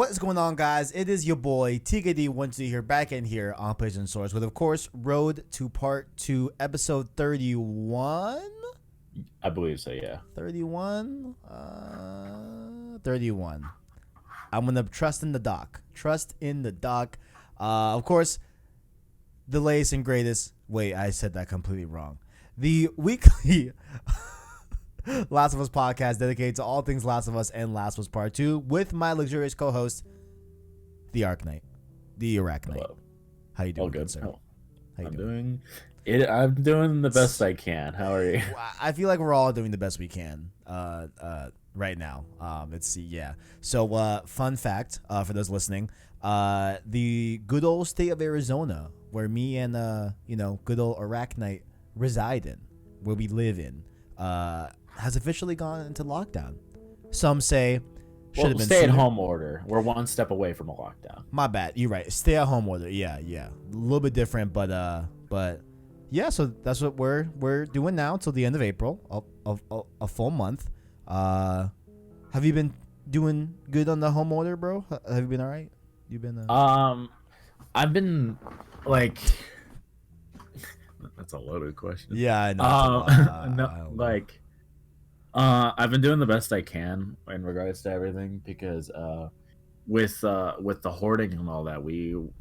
What is going on, guys? It is your boy TKD12 here, back in here on PlayStation Source with, of course, Road to Part 2, Episode 31? I believe so, yeah. 31? 31. I'm going to trust in the doc. Trust in the doc. Of course, the latest and greatest. Wait, I said that completely wrong. The weekly Last of Us podcast dedicated to all things Last of Us and Last of Us Part 2 with my luxurious co-host, the Arcanite, the Arachnite. Hello. How you doing, All good, sir? oh, How you I'm doing? doing it. I'm doing the best I can. How are you? I feel like we're all doing the best we can right now. So fun fact for those listening, the good old state of Arizona, where me and good old Arachnite reside in, where we live in, has officially gone into lockdown. Some say should have been stay-at-home order. We're one step away from a lockdown. My bad. You're right. Stay-at-home order. Yeah. A little bit different, but yeah. So that's what we're doing now till the end of April, a full month. Have you been doing good on the home order, bro? Have you been all right? You been? I've been like. That's a loaded question. Yeah, I know. I've been doing the best I can in regards to everything because with the hoarding and all that,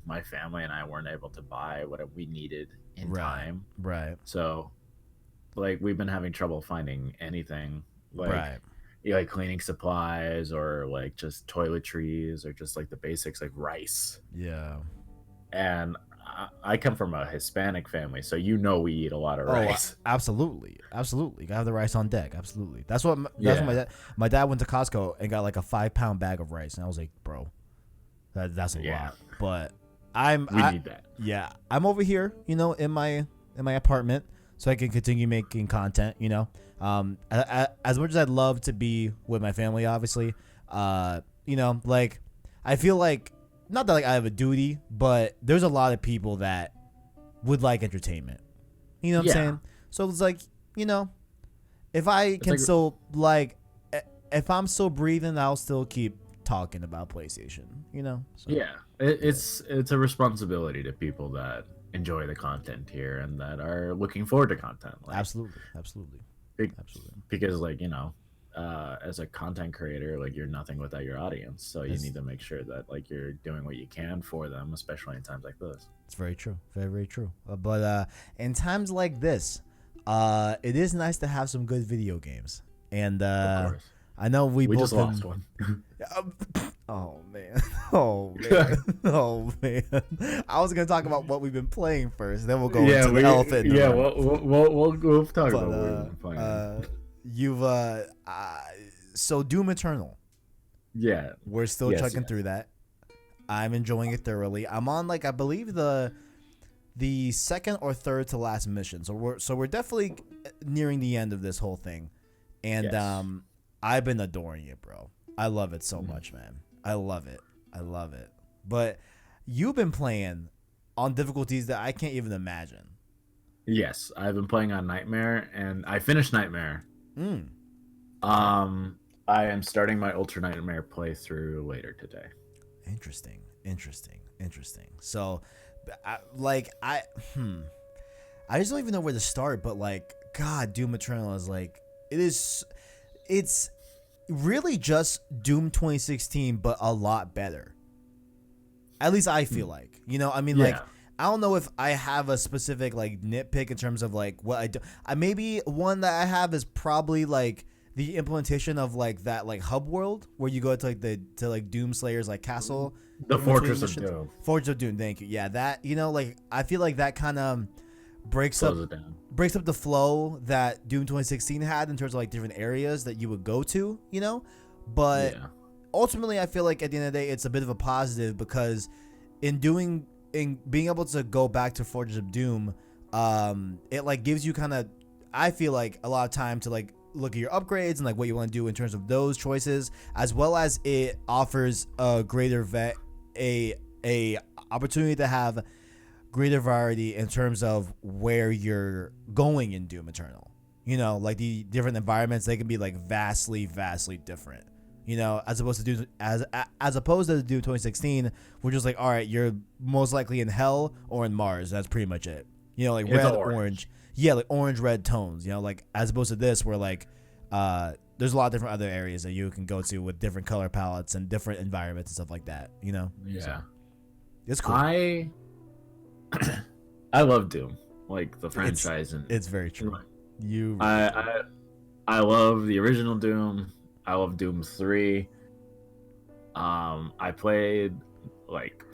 my family and I weren't able to buy what we needed in time. Right. So, like, we've been having trouble finding anything Right. like cleaning supplies or like just toiletries or just like the basics like rice. Yeah. And I come from a Hispanic family, so we eat a lot of rice. Absolutely. Gotta have the rice on deck. Absolutely. That's what my dad went to Costco and got like a 5-pound bag of rice, and I was like, bro, that's a lot. But we need that. Yeah, I'm over here, in my apartment, so I can continue making content. As much as I'd love to be with my family, obviously, like I feel like. Not that like I have a duty, but there's a lot of people that would like entertainment. You know what I'm saying? So it's like, if I can still if I'm still breathing, I'll still keep talking about PlayStation. So, yeah, it's a responsibility to people that enjoy the content here and that are looking forward to content. Absolutely. Because as a content creator, like, you're nothing without your audience, so you need to make sure that like you're doing what you can for them, especially in times like this. It's very true, very, very true. But in times like this, it is nice to have some good video games, and of course. I know we both just lost one. Oh man. Oh man. I was gonna talk about what we've been playing first, then we'll go into the elephant. Yeah, we'll talk about what we've been playing. You've so Doom Eternal. Yeah, we're still chugging through that. I'm enjoying it thoroughly. I'm on I believe the second or third to last mission. So we're definitely nearing the end of this whole thing. And I've been adoring it, bro. I love it so much, man. I love it. But you've been playing on difficulties that I can't even imagine. Yes, I've been playing on Nightmare, and I finished Nightmare. I am starting my Ultra Nightmare playthrough later today. Interesting. So, I just don't even know where to start. But God, Doom Eternal is it's really just Doom 2016, but a lot better. At least I feel like, I don't know if I have a specific nitpick in terms of what I do. Maybe one that I have is probably the implementation of that hub world where you go to Doomslayer's castle. The Fortress of Doom. Fortress of Doom. Thank you. Yeah, that I feel like that kind of breaks up the flow that Doom 2016 had in terms of different areas that you would go to. But ultimately, I feel like at the end of the day, it's a bit of a positive because in being able to go back to Fortress of Doom, it gives you I feel like a lot of time to look at your upgrades and what you want to do in terms of those choices, as well as it offers a greater a opportunity to have greater variety in terms of where you're going in Doom Eternal. The different environments, they can be vastly different. You know, as opposed to as opposed to Doom 2016, which was like, all right, you're most likely in hell or in Mars. That's pretty much it. You know, like red, orange. Yeah, like orange, red tones. You know, like as opposed to this, where like there's a lot of different other areas that you can go to with different color palettes and different environments and stuff like that. You know. Yeah. So, it's cool. I love Doom, like the franchise, and it's very true. I love the original Doom. I love Doom 3. I played, like,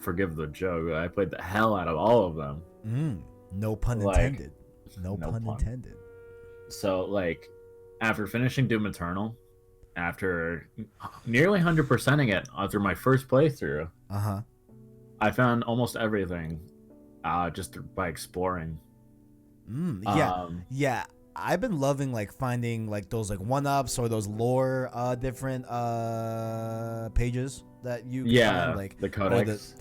forgive the joke, I played the hell out of all of them. No pun intended. No pun intended. So, like, after finishing Doom Eternal, after nearly 100%ing it after my first playthrough, I found almost everything just by exploring. Yeah. I've been loving like finding like those like 1-ups or those lore different pages that you can find, like the codex.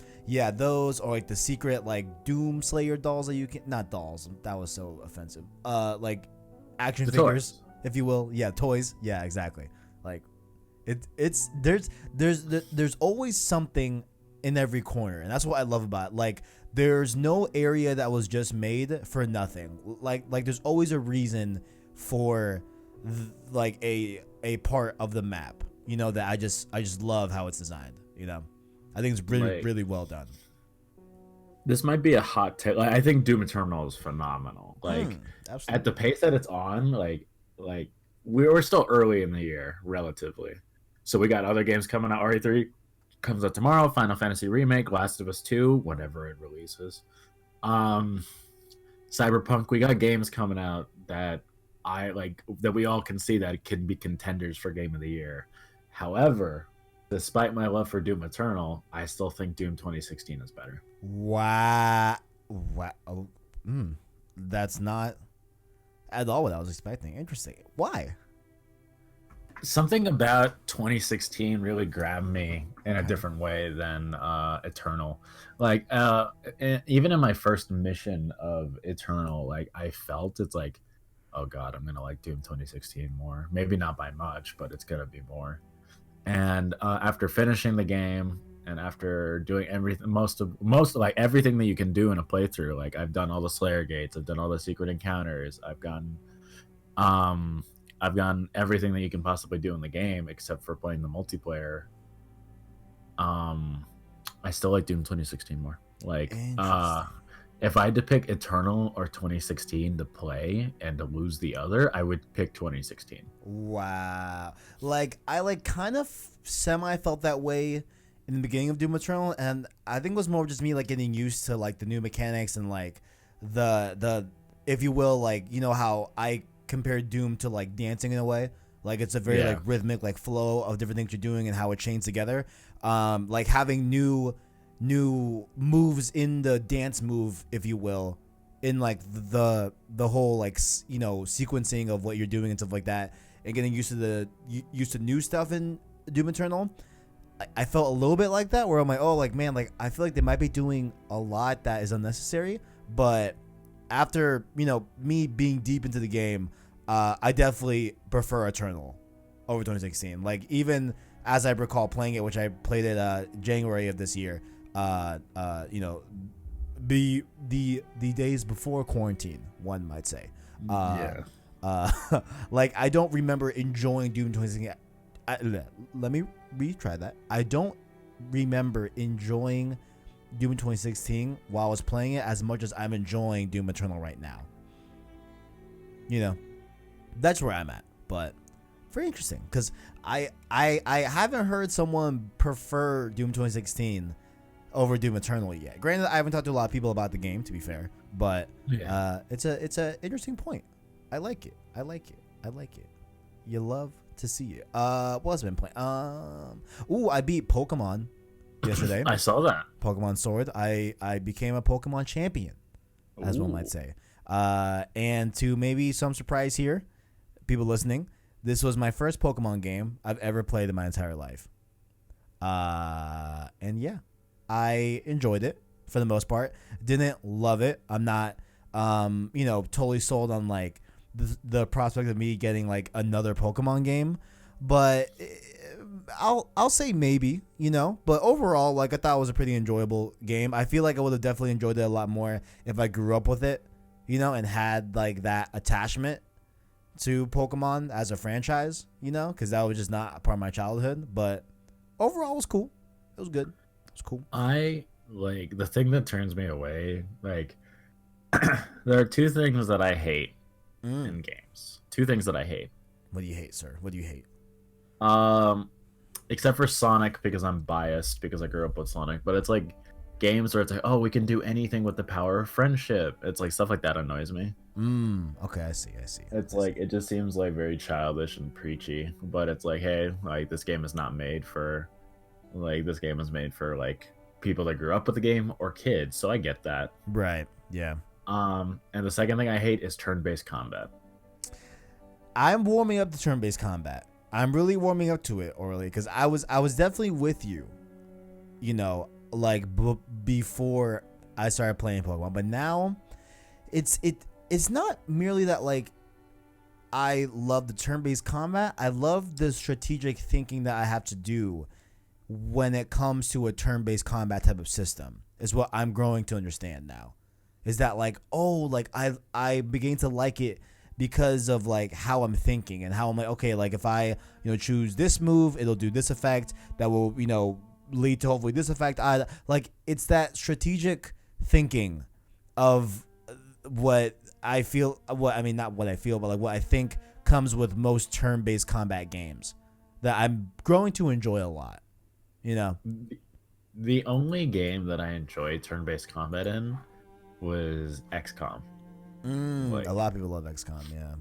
Those, or like the secret like Doom Slayer dolls that you can, not dolls, that was so offensive. Like action figures, if you will. Yeah, toys. Yeah, exactly. Like it's there's always something in every corner, and that's what I love about it. Like there's no area that was just made for nothing. Like there's always a reason for like a part of the map, you know, that I just love how it's designed, you know. I think it's really, really well done. This might be a hot take. Like, I think Doom Eternal is phenomenal. Like at the pace that it's on, like we're still early in the year relatively. So we got other games coming out. RE3 comes out tomorrow. Final Fantasy Remake, Last of Us 2, whenever it releases. Cyberpunk. We got games coming out that I like, that we all can see that it can be contenders for Game of the Year. However, despite my love for Doom Eternal, I still think Doom 2016 is better. Wow. That's not at all what I was expecting. Interesting. Why? Something about 2016 really grabbed me in a different way than Eternal. Like, even in my first mission of Eternal, like I felt it's like, oh god, I'm gonna like Doom 2016 more. Maybe not by much, but it's gonna be more. And after finishing the game and after doing everything, most like everything that you can do in a playthrough, like I've done all the Slayer gates, I've done all the secret encounters, I've gotten everything that you can possibly do in the game except for playing the multiplayer. I still like Doom 2016 more. Like, if I had to pick Eternal or 2016 to play and to lose the other, I would pick 2016. Wow. Like, I like kind of semi felt that way in the beginning of Doom Eternal, and I think it was more just me like getting used to like the new mechanics and like the if you will, like, you know how I compared Doom to like dancing in a way. Like it's a very like rhythmic like flow of different things you're doing and how it chains together. Like having new moves in the dance move, if you will, in like the whole like, you know, sequencing of what you're doing and stuff like that, and getting used to new stuff in Doom Eternal. I felt a little bit like that, where I'm like, oh, like man, like I feel like they might be doing a lot that is unnecessary, but after, you know, me being deep into the game, I definitely prefer Eternal over 2016. Like even as I recall playing it, which I played it January of this year, you know, the days before quarantine, one might say. Like I don't remember enjoying Doom 2016. Let me retry that. I don't remember enjoying Doom 2016 while I was playing it as much as I'm enjoying Doom Eternal right now. You know, that's where I'm at. But very interesting, because I haven't heard someone prefer Doom 2016 over Doom Eternal yet. Granted, I haven't talked to a lot of people about the game, to be fair, but it's a interesting point. I like it. You love to see it. What else have I been playing? I beat Pokemon yesterday. I saw that. Pokemon Sword. I became a Pokemon champion, as one might say. And to maybe some surprise here, people listening, this was my first Pokemon game I've ever played in my entire life. And yeah, I enjoyed it for the most part. Didn't love it. I'm not, you know, totally sold on like the prospect of me getting like another Pokemon game. but I'll say maybe, you know. But overall, like I thought it was a pretty enjoyable game. I feel like I would have definitely enjoyed it a lot more if I grew up with it, you know, and had like that attachment to Pokemon as a franchise, you know, because that was just not a part of my childhood. But overall, it was cool. It was good. It was cool. I like the thing that turns me away. Like, there are two things that I hate in games. Two things that I hate. What do you hate, sir? What do you hate? Except for Sonic, because I'm biased because I grew up with Sonic. But it's like games where it's like, oh, we can do anything with the power of friendship. It's like stuff like that annoys me. Okay, I see. It's like it just seems like very childish and preachy. But it's like, hey, like this game is not made for, like this game is made for like people that grew up with the game or kids. So I get that. Right. Yeah. And the second thing I hate is turn-based combat. I'm warming up to turn-based combat. I'm really warming up to it, Orly, because I was definitely with you, you know, like before I started playing Pokemon. But now, it's not merely that like I love the turn-based combat. I love the strategic thinking that I have to do when it comes to a turn-based combat type of system. Is what I'm growing to understand now. Is that like, oh, like I begin to like it because of like how I'm thinking and how I'm like, okay, like if I, you know, choose this move, it'll do this effect that will, you know, lead to hopefully this effect. I like it's that strategic thinking of what I feel, what I mean, not what I feel, but like what I think comes with most turn-based combat games that I'm growing to enjoy a lot, you know. The only game that I enjoy turn-based combat in was XCOM. Like, a lot of people love XCOM. Yeah.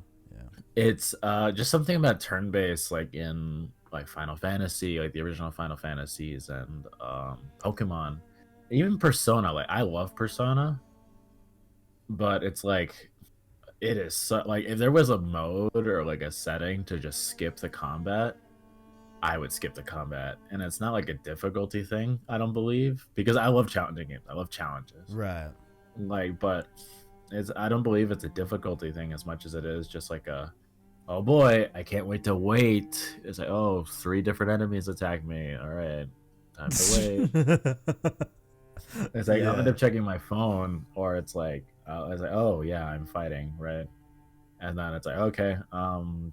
It's just something about turn-based, like in like Final Fantasy, like the original Final Fantasies, and Pokemon, even Persona. Like I love Persona, but it's like it is so, like if there was a mode or like a setting to just skip the combat, I would skip the combat. And it's not like a difficulty thing, I don't believe, because I love challenging games. I love challenges. Right. Like, but I don't believe it's a difficulty thing as much as it is just like a, oh boy, I can't wait to wait. It's like, oh, 3 different enemies attack me. All right, time to wait. It's like I'll end up checking my phone, or it's like I was like, oh yeah, I'm fighting, right? And then it's like, okay,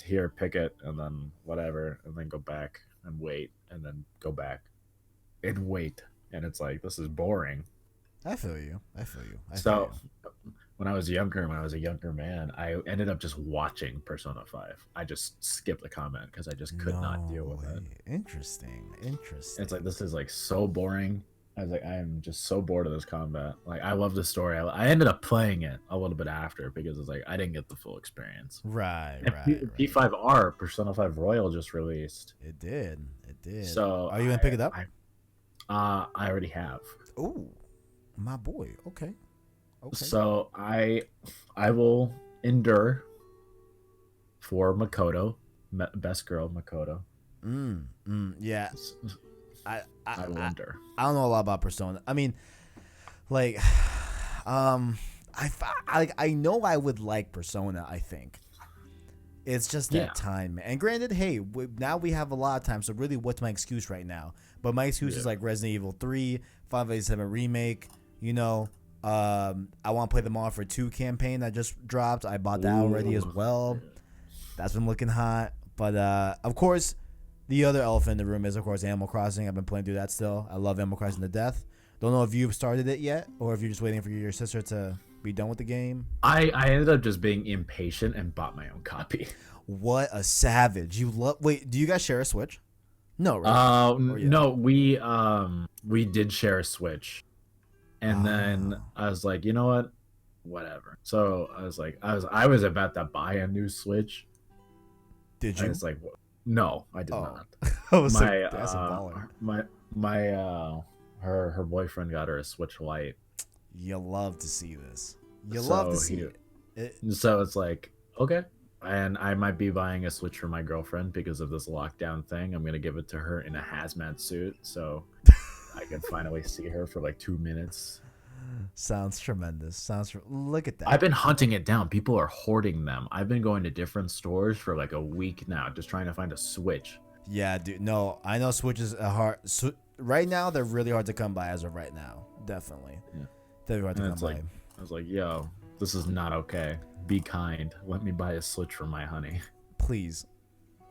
here, pick it, and then whatever, and then go back and wait, and then go back and wait, and it's like this is boring. I feel you. So when I was a younger man, I ended up just watching Persona 5. I just skipped the comment because I just could not deal with it. Interesting. It's like, this is like so boring. I was like, I am just so bored of this combat. Like, I love the story. I ended up playing it a little bit after because it's like I didn't get the full experience. Right. P5R, Persona 5 Royal, just released. It did. So are you gonna pick it up? I already have. Oh, my boy. Okay. So I will endure for Makoto, best girl Makoto. Yeah. I will endure. I don't know a lot about Persona. I mean, like, I know I would like Persona. I think it's just that time. And granted, hey, now we have a lot of time. So really, what's my excuse right now? But my excuse is like Resident Evil 3, 587 remake. You know, I want to play the Modern Warfare 2 campaign that just dropped. I bought that already as well. That's been looking hot. But of course, the other elephant in the room is, of course, Animal Crossing. I've been playing through that still. I love Animal Crossing to death. Don't know if you've started it yet or if you're just waiting for your sister to be done with the game. I ended up just being impatient and bought my own copy. What a savage. Wait, do you guys share a Switch? No, right? No, we did share a Switch. And then I was like, you know what? Whatever. So I was like, I was about to buy a new Switch. Did you? And it's like, no, I did not. I was like, that's a baller. Her boyfriend got her a Switch Lite. You love to see this. Love to see it. So it's like, okay. And I might be buying a Switch for my girlfriend because of this lockdown thing. I'm going to give it to her in a hazmat suit. So I can finally see her for like 2 minutes. Sounds tremendous. Look at I've that. been hunting it down. People are hoarding them. I've been going to different stores for like a week now, just trying to find a Switch. Yeah, dude. No, I know Switches are hard. Right now, they're really hard to come by as of right now. Definitely. Yeah. They're hard to And come it's by. like, I was like, yo, this is not okay. Be kind. Let me buy a Switch for my honey. Please.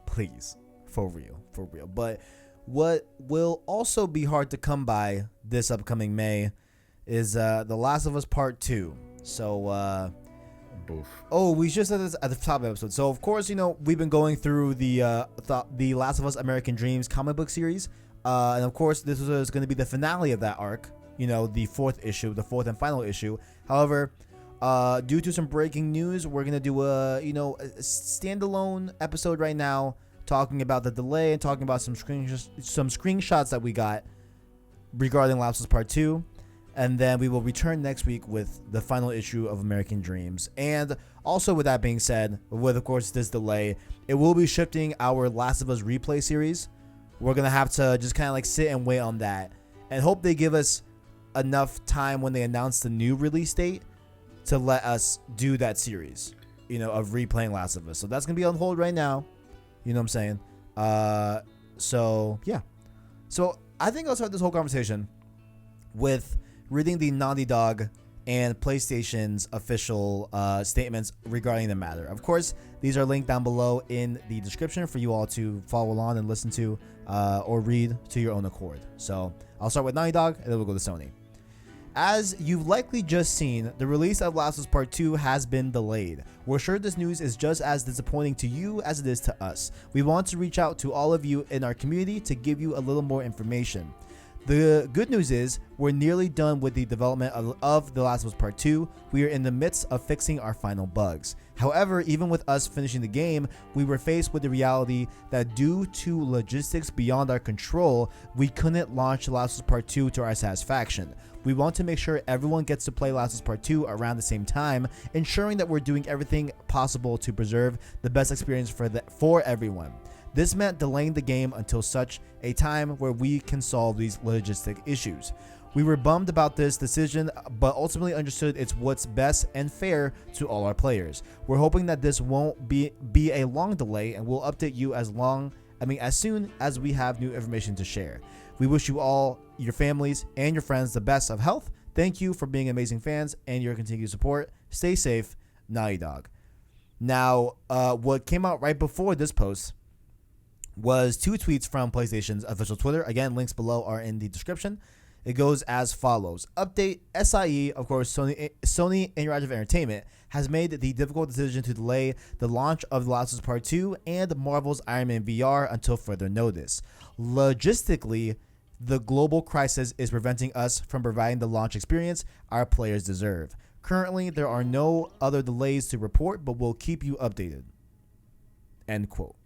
Please. For real. For real. But what will also be hard to come by this upcoming May is The Last of Us Part 2. So, Boof. oh, we just said this at the top of the episode. So, of course, we've been going through the Last of Us American Dreams comic book series. And, of course, this was going to be the finale of that arc. The fourth issue, the fourth and final issue. However, due to some breaking news, we're going to do a standalone episode right now talking about the delay and talking about some screenshots that we got regarding Last of Us Part 2. And then we will return next week with the final issue of American Dreams. And also, with that being said, with, of course, this delay, it will be shifting our Last of Us replay series. We're going to have to just kind of like sit and wait on that and hope they give us enough time when they announce the new release date to let us do that series, of replaying Last of Us. So that's going to be on hold right now. You know what I'm saying? So, yeah. So I think I'll start this whole conversation with reading the Naughty Dog and PlayStation's official statements regarding the matter. Of course, these are linked down below in the description for you all to follow along and listen to or read to your own accord. So I'll start with Naughty Dog, and then we'll go to Sony. As you've likely just seen, the release of Last of Us Part 2 has been delayed. We're sure this news is just as disappointing to you as it is to us. We want to reach out to all of you in our community to give you a little more information. The good news is we're nearly done with the development of The Last of Us Part 2. We are in the midst of fixing our final bugs. However, even with us finishing the game, we were faced with the reality that due to logistics beyond our control, we couldn't launch The Last of Us Part 2 to our satisfaction. We want to make sure everyone gets to play Last of Us Part 2 around the same time, ensuring that we're doing everything possible to preserve the best experience for everyone. This meant delaying the game until such a time where we can solve these logistic issues. We were bummed about this decision, but ultimately understood it's what's best and fair to all our players. We're hoping that this won't be a long delay, and we'll update you as soon as we have new information to share. We wish you all, your families, and your friends the best of health. Thank you for being amazing fans and your continued support. Stay safe, Naughty Dog. Now, what came out right before this post was two tweets from PlayStation's official Twitter. Again, links below are in the description. It goes as follows. Update: SIE, of course, Sony Interactive Entertainment, has made the difficult decision to delay the launch of The Last of Us Part 2 and Marvel's Iron Man VR until further notice. Logistically, the global crisis is preventing us from providing the launch experience our players deserve. Currently, there are no other delays to report, but we'll keep you updated. End quote.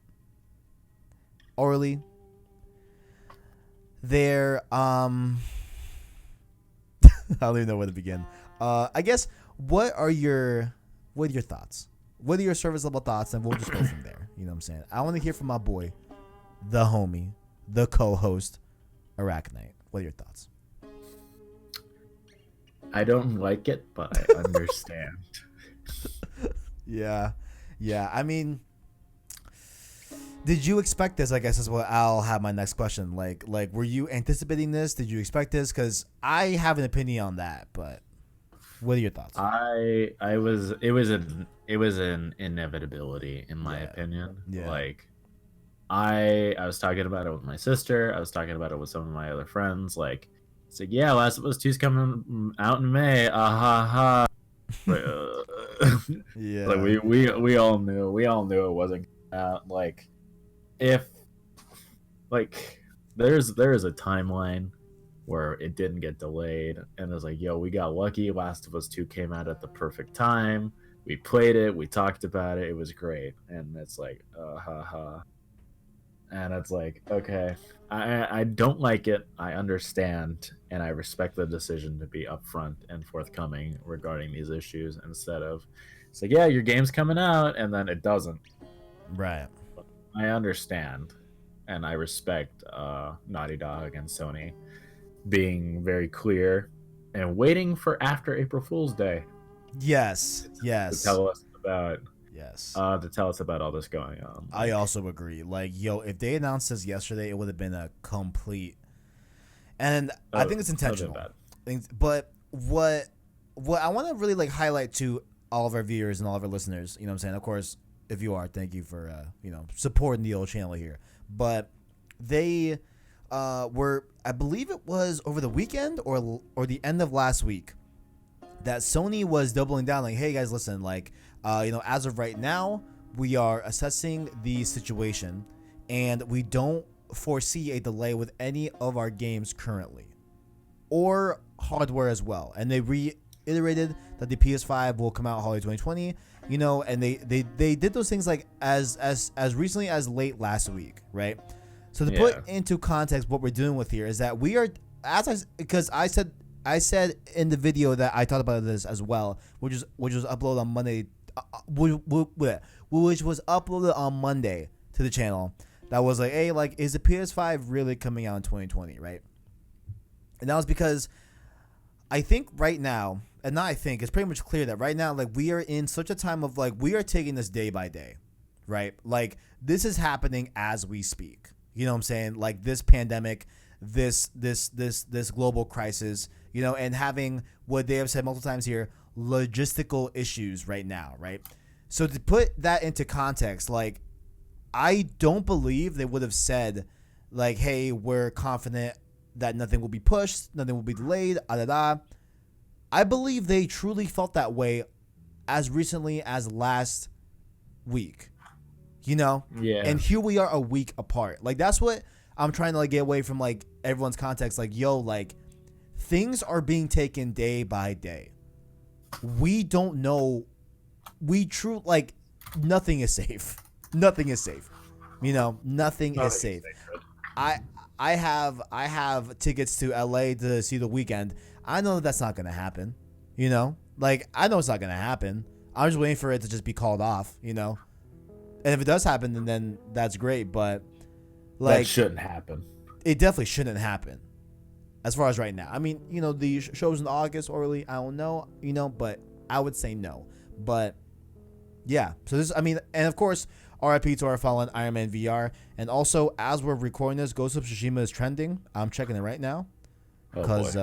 Orally, there, I don't even know where to begin. I guess, what are your thoughts? What are your service level thoughts? And we'll just go from there. You know what I'm saying? I want to hear from my boy, the homie, the co-host, Arachnite. What are your thoughts? I don't like it, but I understand. Yeah. I mean, did you expect this? I guess is what I'll have my next question. Like, were you anticipating this? Did you expect this? Because I have an opinion on that, but what are your thoughts? It was an inevitability in my opinion. Yeah. Like, I was talking about it with my sister. I was talking about it with some of my other friends. Like, it's like, yeah, Last of Us 2's coming out in May. Ha. Yeah. Like, we all knew it wasn't out. Like, if like there's a timeline where it didn't get delayed, and it's like, yo, we got lucky. Last of Us 2 came out at the perfect time. We played it. We talked about it. It was great. And it's like, ha. And it's like, okay, I don't like it. I understand, and I respect the decision to be upfront and forthcoming regarding these issues, instead of it's like, yeah, your game's coming out, and then it doesn't. Right. I understand, and I respect Naughty Dog and Sony being very clear and waiting for after April Fool's Day. Yes. To tell us about. Yes. To tell us about all this going on. I also agree. Like, yo, if they announced this yesterday, it would have been a complete. And I think it's intentional. But what I want to really like highlight to all of our viewers and all of our listeners, you know what I'm saying? Of course, if you are, thank you for supporting the old channel here. But they were, I believe it was over the weekend or the end of last week, that Sony was doubling down, like, hey guys, listen, like, as of right now, we are assessing the situation, and we don't foresee a delay with any of our games currently, or hardware as well. And they reiterated that the PS5 will come out holiday 2020. And they did those things like as recently as late last week, right? So to put into context, what we're dealing with here is that we are, because I said in the video that I talked about this as well, which was uploaded on Monday, which was uploaded on Monday to the channel. That was like, hey, like, is the PS5 really coming out in 2020, right? And that was because I think right now, and not I think, it's pretty much clear that right now, like, we are in such a time of, like, we are taking this day by day, right? Like, this is happening as we speak. You know what I'm saying? Like, this pandemic, this global crisis, and having what they have said multiple times here, logistical issues right now, right? So to put that into context, like, I don't believe they would have said, like, hey, we're confident that nothing will be pushed, nothing will be delayed, I believe they truly felt that way as recently as last week, Yeah. And here we are a week apart. Like, that's what I'm trying to, like, get away from, like, everyone's context. Like, yo, like, things are being taken day by day. We don't know. Like, nothing is safe. Nothing is safe. Nothing is safe. I have tickets to LA to see The Weeknd. I know that's not going to happen. Like, I know it's not going to happen. I'm just waiting for it to just be called off, And if it does happen, then that's great. But, like, that shouldn't happen. It definitely shouldn't happen. As far as right now. I mean, the show's in August or early. I don't know, but I would say no. But, yeah. So this, and of course, RIP to our fallen Iron Man VR. And also, as we're recording this, Ghost of Tsushima is trending. I'm checking it right now. Because,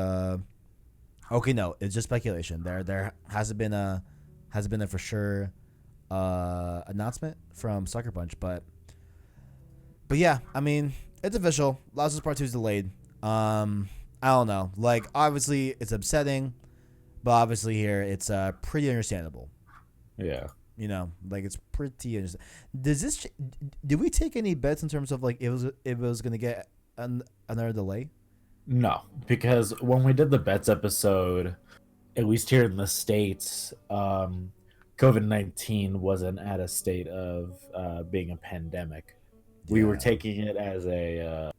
okay, no, it's just speculation. There hasn't been a for sure announcement from Sucker Punch. But yeah, it's official. Last of Us Part 2 is delayed. I don't know. Like, obviously, it's upsetting, but obviously here it's pretty understandable. Yeah. Like, it's pretty understandable. Did we take any bets in terms of, like, it was gonna get another delay? No, because when we did the bets episode, at least here in the States, COVID-19 wasn't at a state of being a pandemic. Yeah. We were taking it as a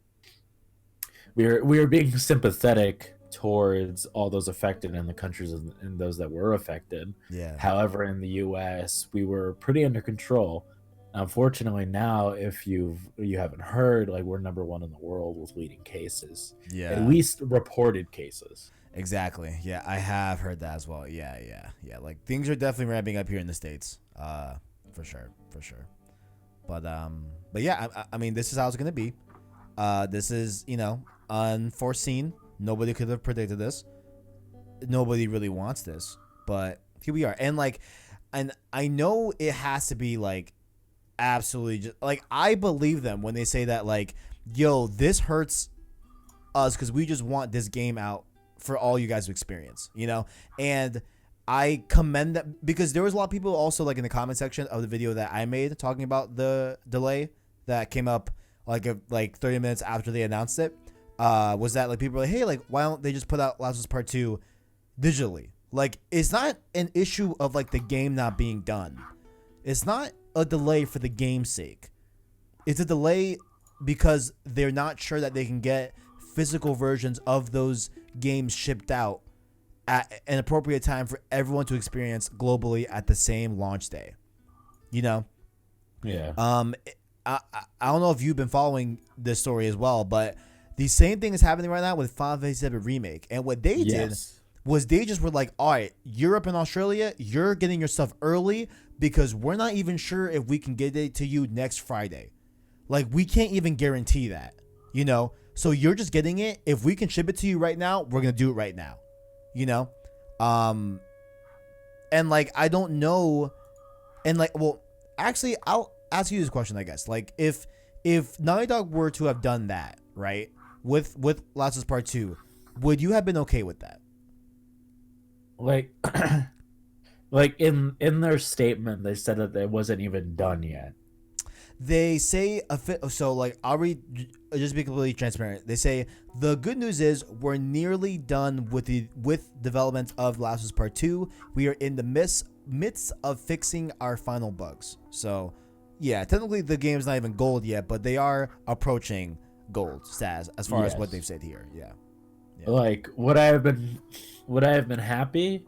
we were being sympathetic towards all those affected in the countries and those that were affected. Yeah. However, in the U.S., we were pretty under control. Unfortunately, now, if you haven't heard, like, we're number 1 in the world with leading cases. Yeah. At least reported cases. Exactly. Yeah, I have heard that as well. Yeah. Like, things are definitely ramping up here in the States. For sure. But yeah, this is how it's gonna be. This is, unforeseen. Nobody could have predicted this. Nobody really wants this, but here we are. And, like, and I know it has to be, like, absolutely just, like, I believe them when they say that, like, yo, this hurts us because we just want this game out for all you guys to experience, and I commend that, because there was a lot of people also, like, in the comment section of the video that I made talking about the delay that came up like 30 minutes after they announced it, was that, like, people were like, hey, like, why don't they just put out Last of Us Part 2 digitally? Like, it's not an issue of, like, the game not being done. It's not a delay for the game's sake. It's a delay because they're not sure that they can get physical versions of those games shipped out at an appropriate time for everyone to experience globally at the same launch day. Yeah. I don't know if you've been following this story as well, but the same thing is happening right now with Final Fantasy VII Remake. And what they did was they just were like, all right, Europe and Australia, you're getting your stuff early because we're not even sure if we can get it to you next Friday. Like, we can't even guarantee that, you know? So you're just getting it. If we can ship it to you right now, we're going to do it right now, you know? And like, I don't know. And like, well, actually, I'll ask you this question, I guess. Like, if Naughty Dog were to have done that, right, with Last of Us Part 2, would you have been okay with that? Like, like in their statement, they said that it wasn't even done yet. They say so. Like, I'll read, just to be completely transparent. They say the good news is we're nearly done with development of Last of Us Part 2. We are in the midst of fixing our final bugs. So, yeah, technically the game's not even gold yet, but they are approaching gold status as far as what they've said here. Yeah. Like, would I have been happy?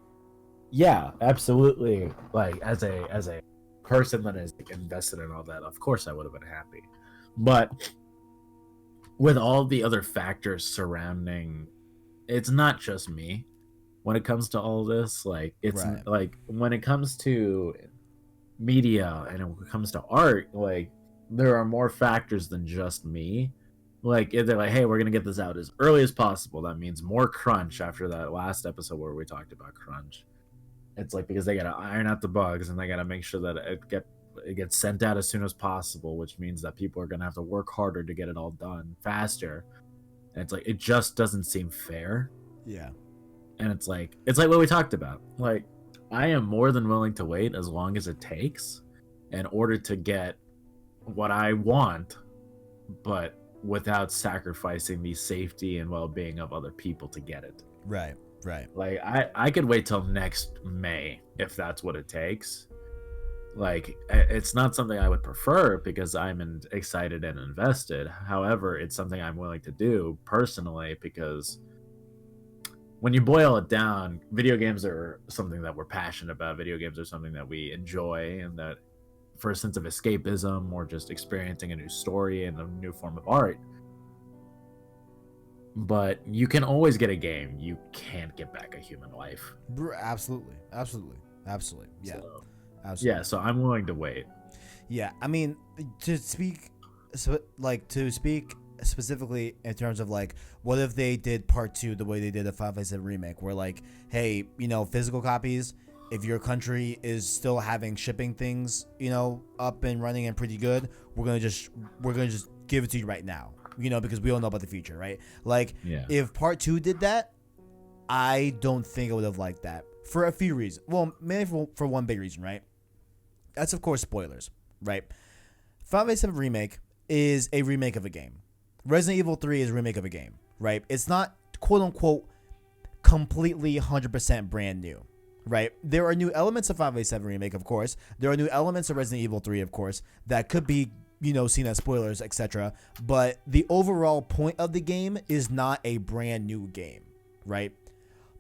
Yeah, absolutely. Like, as a person that is invested in all that, of course I would have been happy. But with all the other factors surrounding, it's not just me when it comes to all this. Like, it's like when it comes to media and when it comes to art, like, there are more factors than just me. Like, if they're like, hey, we're gonna get this out as early as possible, that means more crunch. After that last episode where we talked about crunch, it's like, because they gotta iron out the bugs and they gotta make sure that it gets sent out as soon as possible, which means that people are gonna have to work harder to get it all done faster. And it's like, it just doesn't seem fair. Yeah. And it's like what we talked about. Like, I am more than willing to wait as long as it takes in order to get what I want, but without sacrificing the safety and well-being of other people to get it. Right. Like, I could wait till next May if that's what it takes. Like, it's not something I would prefer because I'm excited and invested. However, it's something I'm willing to do personally because when you boil it down, video games are something that we're passionate about. Video games are something that we enjoy, and that for a sense of escapism or just experiencing a new story and a new form of art. But you can always get a game. You can't get back a human life. Absolutely. Yeah. So, absolutely. Yeah, so I'm willing to wait. Yeah, I mean, to speak specifically in terms of like, what if they did part 2 the way they did a Final Fantasy VII Remake, where like, hey, you know, physical copies, if your country is still having shipping things, you know, up and running and pretty good, we're gonna just give it to you right now, you know, because we don't know about the future, right? Like, if part 2 did that, I don't think I would have liked that for a few reasons. Well, mainly for one big reason, right? That's, of course, spoilers, right? Final Fantasy VII Remake is a remake of a game. Resident Evil 3 is a remake of a game, right? It's not, quote-unquote, completely 100% brand new, right? There are new elements of Final Fantasy VII Remake, of course. There are new elements of Resident Evil 3, of course, that could be, you know, seen as spoilers, etc. But the overall point of the game is not a brand new game, right?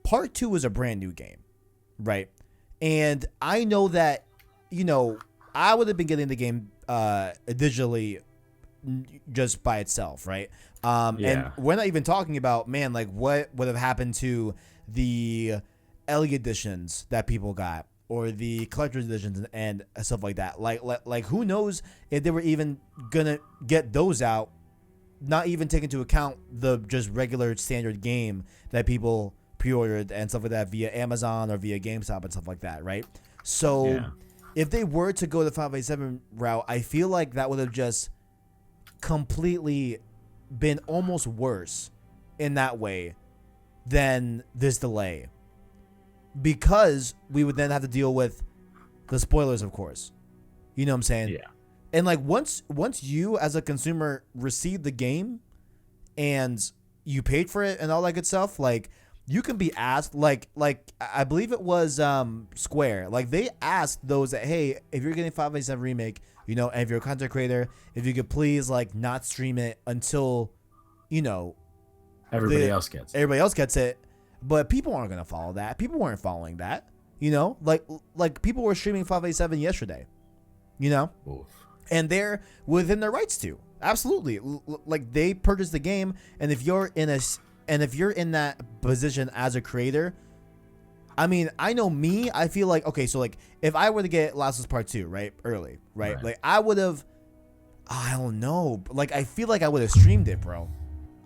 Part 2 is a brand new game, right? And I know that, you know, I would have been getting the game digitally just by itself, right? And we're not even talking about, man, like what would have happened to the Ellie editions that people got, or the collector's editions and stuff like that. Like who knows if they were even gonna get those out, not even take into account the just regular standard game that people pre-ordered and stuff like that via Amazon or via GameStop and stuff like that, right? So if they were to go the Final Fantasy VII route, I feel like that would have just completely been almost worse in that way than this delay, because we would then have to deal with the spoilers, of course. You know what I'm saying? Yeah. And like once you as a consumer receive the game and you paid for it and all that good stuff, like you can be asked, like I believe it was Square, like they asked those that, hey, if you're getting Final Fantasy VII Remake, you know, and if you're a content creator, if you could please like not stream it until, you know, everybody else gets it. But people aren't gonna follow that. People weren't following that. You know, like people were streaming Final Fantasy VII yesterday. You know, and they're within their rights to. Absolutely, like they purchased the game, and if you're in that position as a creator, I mean, I know me. I feel like, okay, so like if I were to get Last of Us Part 2, right, early, right, like I would have. I don't know. Like I feel like I would have streamed it, bro.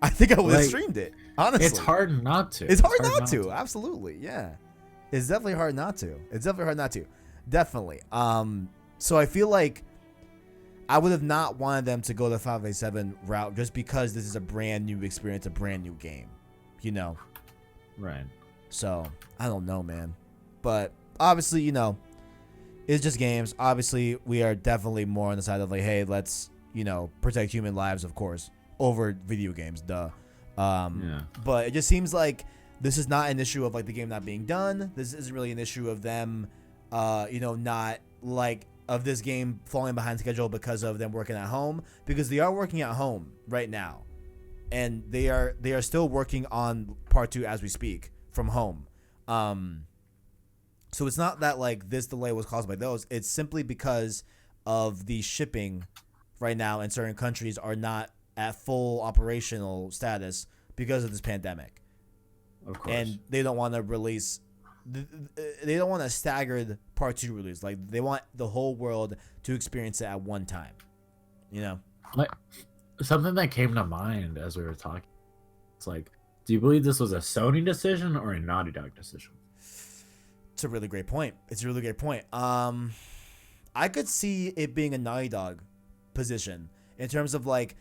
I think I would have streamed it. Honestly, it's hard not to. It's hard not to. Absolutely, yeah. It's definitely hard not to. Definitely. So I feel like I would have not wanted them to go the 5v7 route just because this is a brand new experience, a brand new game, you know? Right. So I don't know, man. But obviously, you know, it's just games. Obviously, we are definitely more on the side of like, hey, let's, you know, protect human lives, of course, over video games. Duh. Yeah. But it just seems like this is not an issue of like the game not being done. This isn't really an issue of them, you know, not like of this game falling behind schedule because of them working at home, because they are working at home right now, and they are still working on part 2 as we speak from home. So it's not that like this delay was caused by those. It's simply because of the shipping right now in certain countries are not at full operational status because of this pandemic. Of course. And they don't want to release. They don't want a staggered part 2 release. Like they want the whole world to experience it at one time. You know. Like something that came to mind as we were talking. It's like, do you believe this was a Sony decision or a Naughty Dog decision? It's a really great point. I could see it being a Naughty Dog position in terms of like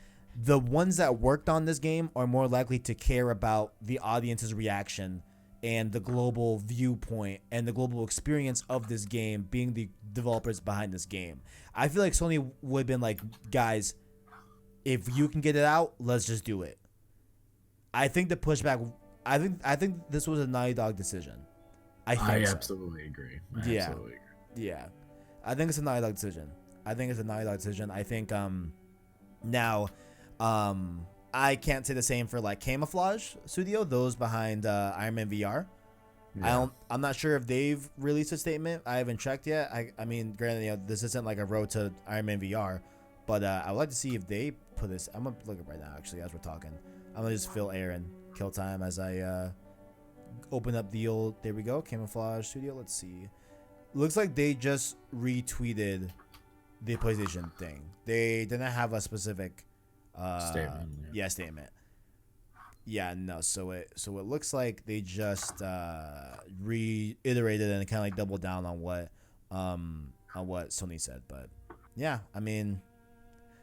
the ones that worked on this game are more likely to care about the audience's reaction and the global viewpoint and the global experience of this game, being the developers behind this game. I feel like Sony would have been like, guys, if you can get it out, let's just do it. I think the pushback. I think this was a Naughty Dog decision. I absolutely agree. Yeah. I think it's a Naughty Dog decision. I think now I can't say the same for like Camouflage Studio, those behind Iron Man VR. Yeah. I'm not sure if they've released a statement. I haven't checked yet. I mean, granted, you know, this isn't like a road to Iron Man VR, but I would like to see if they put this. I'm gonna look it right now, actually, as we're talking. I'm gonna just fill air and kill time as I open up the old. There we go, Camouflage Studio. Let's see. Looks like they just retweeted the PlayStation thing. They didn't have a specific statement. Statement. Yeah, no. So it looks like they just reiterated and kind of like doubled down on what Sony said. But yeah, I mean,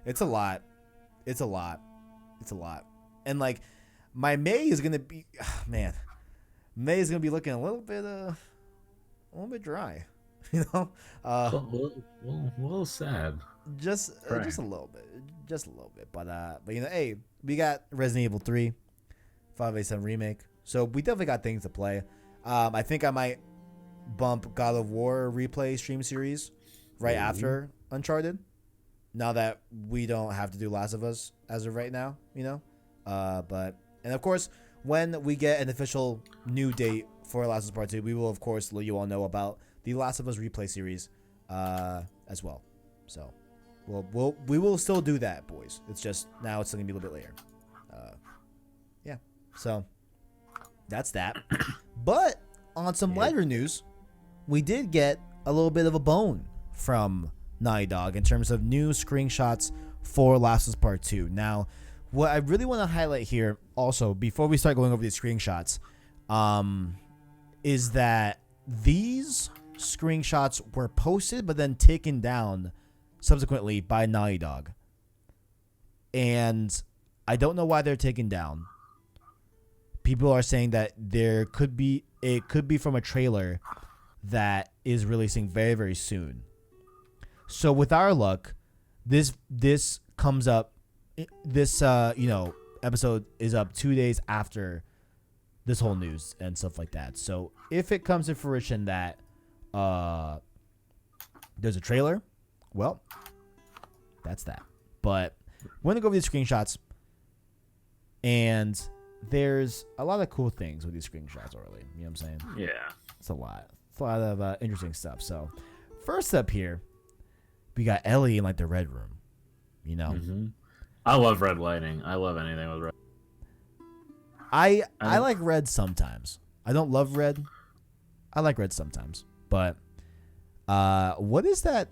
it's a lot. And like my May is gonna be, May is gonna be looking a little bit dry. You know, a little sad. Just a little bit. But you know, hey, we got Resident Evil 3, 5v7 remake, so we definitely got things to play. I think I might bump God of War replay stream series right after Uncharted. Now that we don't have to do Last of Us as of right now, you know, and of course, when we get an official new date for Last of Us Part 2, we will of course let you all know about the Last of Us replay series as well. So we will still do that, boys. It's just now it's going to be a little bit later. Yeah. So that's that. But on some lighter news, we did get a little bit of a bone from Naughty Dog in terms of new screenshots for Last of Us Part 2. Now, what I really want to highlight here also before we start going over these screenshots is that these screenshots were posted but then taken down subsequently by Naughty Dog, and I don't know why they're taken down. People are saying that it could be from a trailer that is releasing very, very soon. So with our luck, this comes up, this episode is up 2 days after this whole news and stuff like that. So if it comes to fruition that there's a trailer, well, that's that. But we're gonna go over these screenshots, and there's a lot of cool things with these screenshots already. You know what I'm saying? Yeah, it's a lot of interesting stuff. So first up here, we got Ellie in like the red room. You know, I love red lighting. I love anything with red. I like red sometimes. I don't love red. I like red sometimes. But what is that?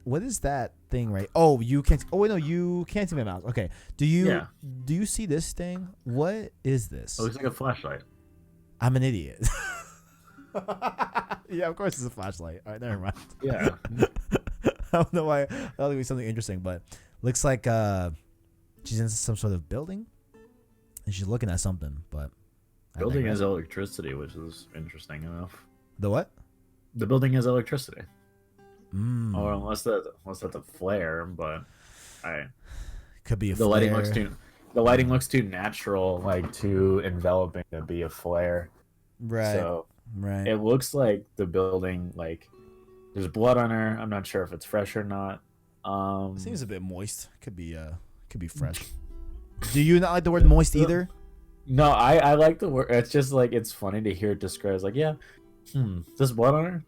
What is that thing, right? Oh, you can't. Oh wait, no, you can't see my mouse. Okay. Do you see this thing? What is this? It looks like a flashlight. I'm an idiot. Yeah, of course it's a flashlight. All right, never mind. Yeah. I don't know why. I thought it would be something interesting, but looks like she's in some sort of building, and she's looking at something. But Building has electricity, which is interesting enough. the what? The building has electricity. Mm. Or unless that's a flare, but Could be a the flare. lighting looks too natural, like too enveloping to be a flare. Right. So right. it looks like the building, like there's blood on her. I'm not sure if it's fresh or not. Seems a bit moist. Could be fresh. Do you not like the word moist either? No, I like the word. It's just like it's funny to hear it described. Like, yeah, this blood on her,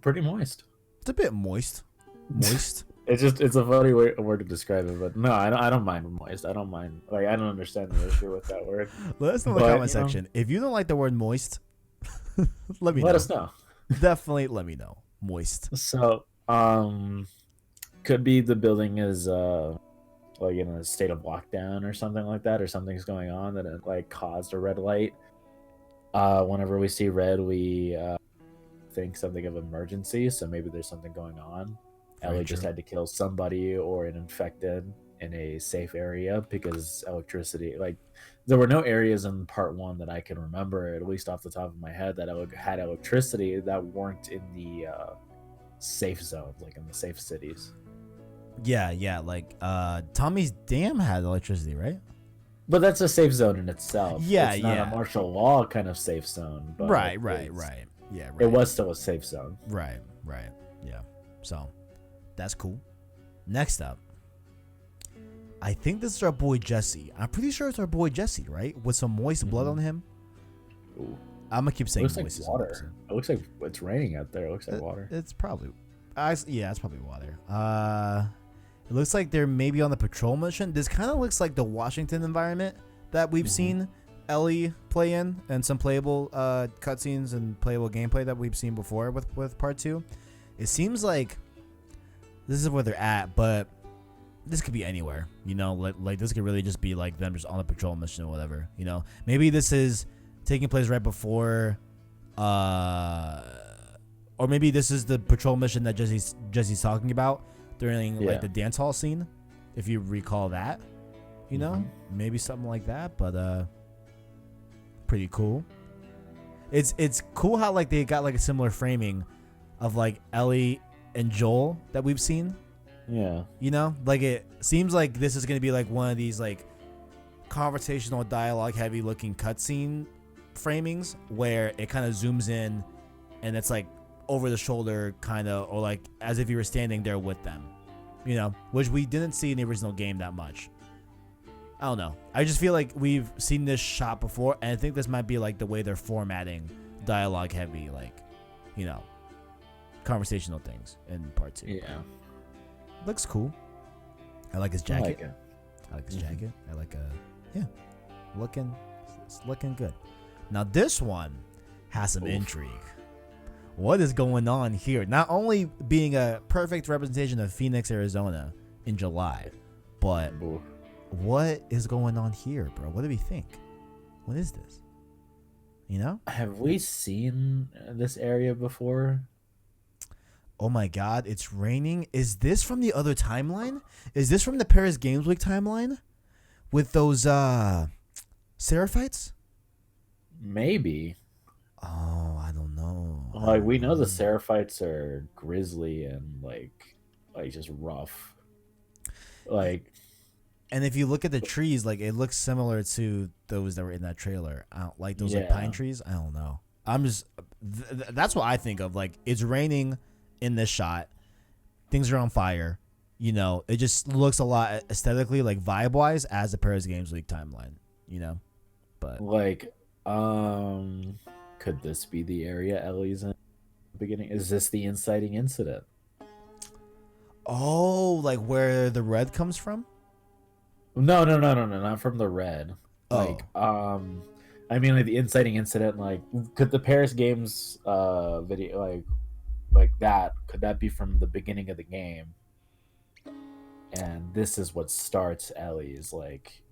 pretty moist. It's a bit moist. Moist. It's a funny word to describe it, but no, I don't mind moist. I don't mind. Like, I don't understand the issue with that word. Let us know in the comment section. If you don't like the word moist, let us know. Definitely let me know. Moist. So, could be the building is like in a state of lockdown or something like that, or something's going on that it like caused a red light. Whenever we see red, we think something of emergency, so maybe there's something going on. Ellie just had to kill somebody or an infected in a safe area because electricity, like there were no areas in part 1 that I can remember, at least off the top of my head, that had electricity that weren't in the safe zones, like in the safe cities. Yeah, like Tommy's Dam had electricity, right? But that's a safe zone in itself. Yeah, it's not a martial law kind of safe zone. But right. Yeah, right. It was still a safe zone. Right. Yeah. So, that's cool. Next up, I think this is our boy Jesse. I'm pretty sure it's our boy Jesse, right? With some moist blood on him. Ooh. I'm gonna keep saying moist. Like water. It looks like it's raining out there. It looks like water. It's probably, it's probably water. It looks like they're maybe on the patrol mission. This kind of looks like the Washington environment that we've seen Ellie play in, and some playable cutscenes and playable gameplay that we've seen before with part 2. It seems like this is where they're at, but this could be anywhere, you know, like this could really just be like them just on a patrol mission or whatever, you know. Maybe this is taking place right before, or maybe this is the patrol mission that Jesse's talking about during like the dance hall scene, if you recall that, you know, maybe something like that. But pretty cool. It's cool how like they got like a similar framing of like Ellie and Joel that we've seen. Yeah. You know, like it seems like this is gonna be like one of these like conversational dialogue heavy looking cutscene framings where it kind of zooms in and it's like over the shoulder kind of, or like as if you were standing there with them, you know, which we didn't see in the original game that much. I don't know. I just feel like we've seen this shot before, and I think this might be like the way they're formatting dialogue heavy, like, you know, conversational things in part 2. Yeah. Looks cool. I like his jacket. I like it. I like it's looking good. Now this one has some intrigue. What is going on here? Not only being a perfect representation of Phoenix, Arizona in July, but what is going on here, bro? What do we think? What is this? You know? Have we seen this area before? Oh my god, it's raining. Is this from the other timeline? Is this from the Paris Games Week timeline? With those Seraphites? Maybe. Oh, I don't know. Like, we know the Seraphites are grisly and like just rough. Like, and if you look at the trees, like it looks similar to those that were in that trailer. I don't like those like pine trees. I don't know. I'm just that's what I think of. Like, it's raining in this shot, things are on fire, you know. It just looks a lot aesthetically, like vibe wise, as the Paris Games Week timeline, you know. But like, could this be the area Ellie's in the beginning? Is this the inciting incident? Oh, like where the red comes from? No, not from the red. Oh. Like, I mean, like the inciting incident, like could the Paris Games video like that could that be from the beginning of the game? And this is what starts Ellie's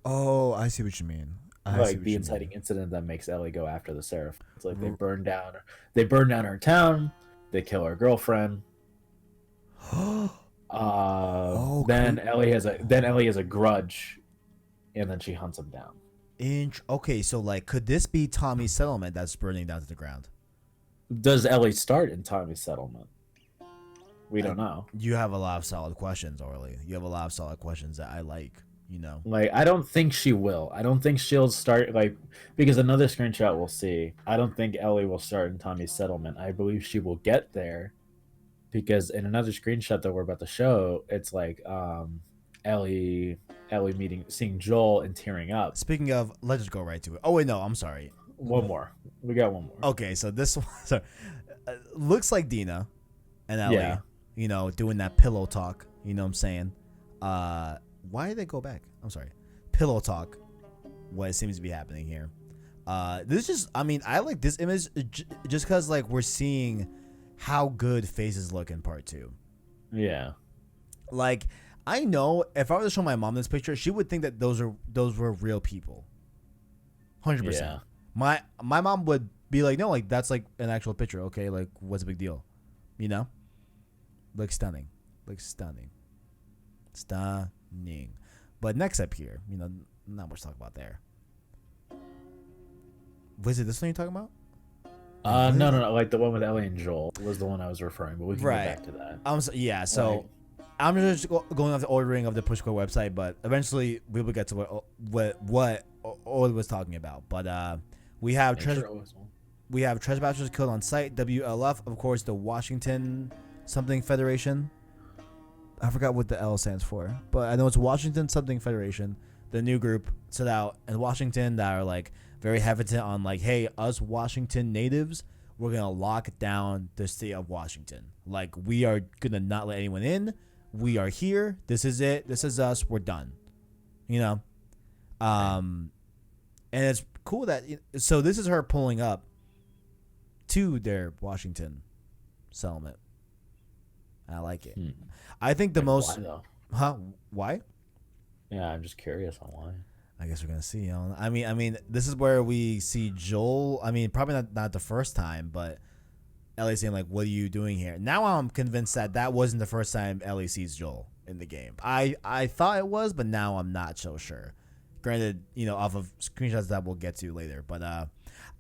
Oh, I see what you mean. I see like what the you inciting mean. incident that makes Ellie go after the Seraph. It's like R- they burn down her town, they kill her girlfriend. Oh, Then Ellie has a grudge, and then she hunts him down. okay, so like, could this be Tommy's settlement that's burning down to the ground? Does Ellie start in Tommy's settlement? We don't know. You have a lot of solid questions, Orly. You have a lot of solid questions that I like. You know. Like, I don't think she will. I don't think she'll start because another screenshot we'll see. I don't think Ellie will start in Tommy's settlement. I believe she will get there because in another screenshot that we're about to show, it's like Ellie seeing Joel and tearing up. Speaking of, let's just go right to it. Oh wait, no, I'm sorry. One more. We got one more. Okay, so this one looks like Dina and Ellie. Yeah. You know, doing that pillow talk. You know what I'm saying? Why did they go back? I'm sorry. Pillow talk. What seems to be happening here. This just, I mean, I like this image just because like we're seeing how good faces look in part 2. Yeah. Like, I know if I were to show my mom this picture, she would think that those were real people. 100%. Yeah. My mom would be like, no, like that's like an actual picture. Okay, like what's the big deal? You know? Looks stunning. Stunning. But next up here, you know, not much to talk about there. Was it this one you're talking about? No. Like the one with Ellie and Joel was the one I was referring, but we can get back to that. So I'm just going off the ordering of the Pushcore website, but eventually we will get to what Oli was talking about. But we have trespassers killed on site. WLF, of course, the Washington something Federation. I forgot what the L stands for, but I know it's Washington something Federation. The new group set out in Washington that are like very hesitant on like, hey, us Washington natives, we're gonna lock down the state of Washington. Like, we are gonna not let anyone in. We are here. This is it. This is us. We're done. You know, and it's cool that so this is her pulling up to their Washington settlement. I like it. I think the most. Why though? Huh? Why? Yeah, I'm just curious on why. I guess we're gonna see. You know? I mean, this is where we see Joel. I mean, probably not the first time, but Ellie saying like, "What are you doing here?" Now I'm convinced that wasn't the first time Ellie sees Joel in the game. I thought it was, but now I'm not so sure. Granted, you know, off of screenshots that we'll get to later, but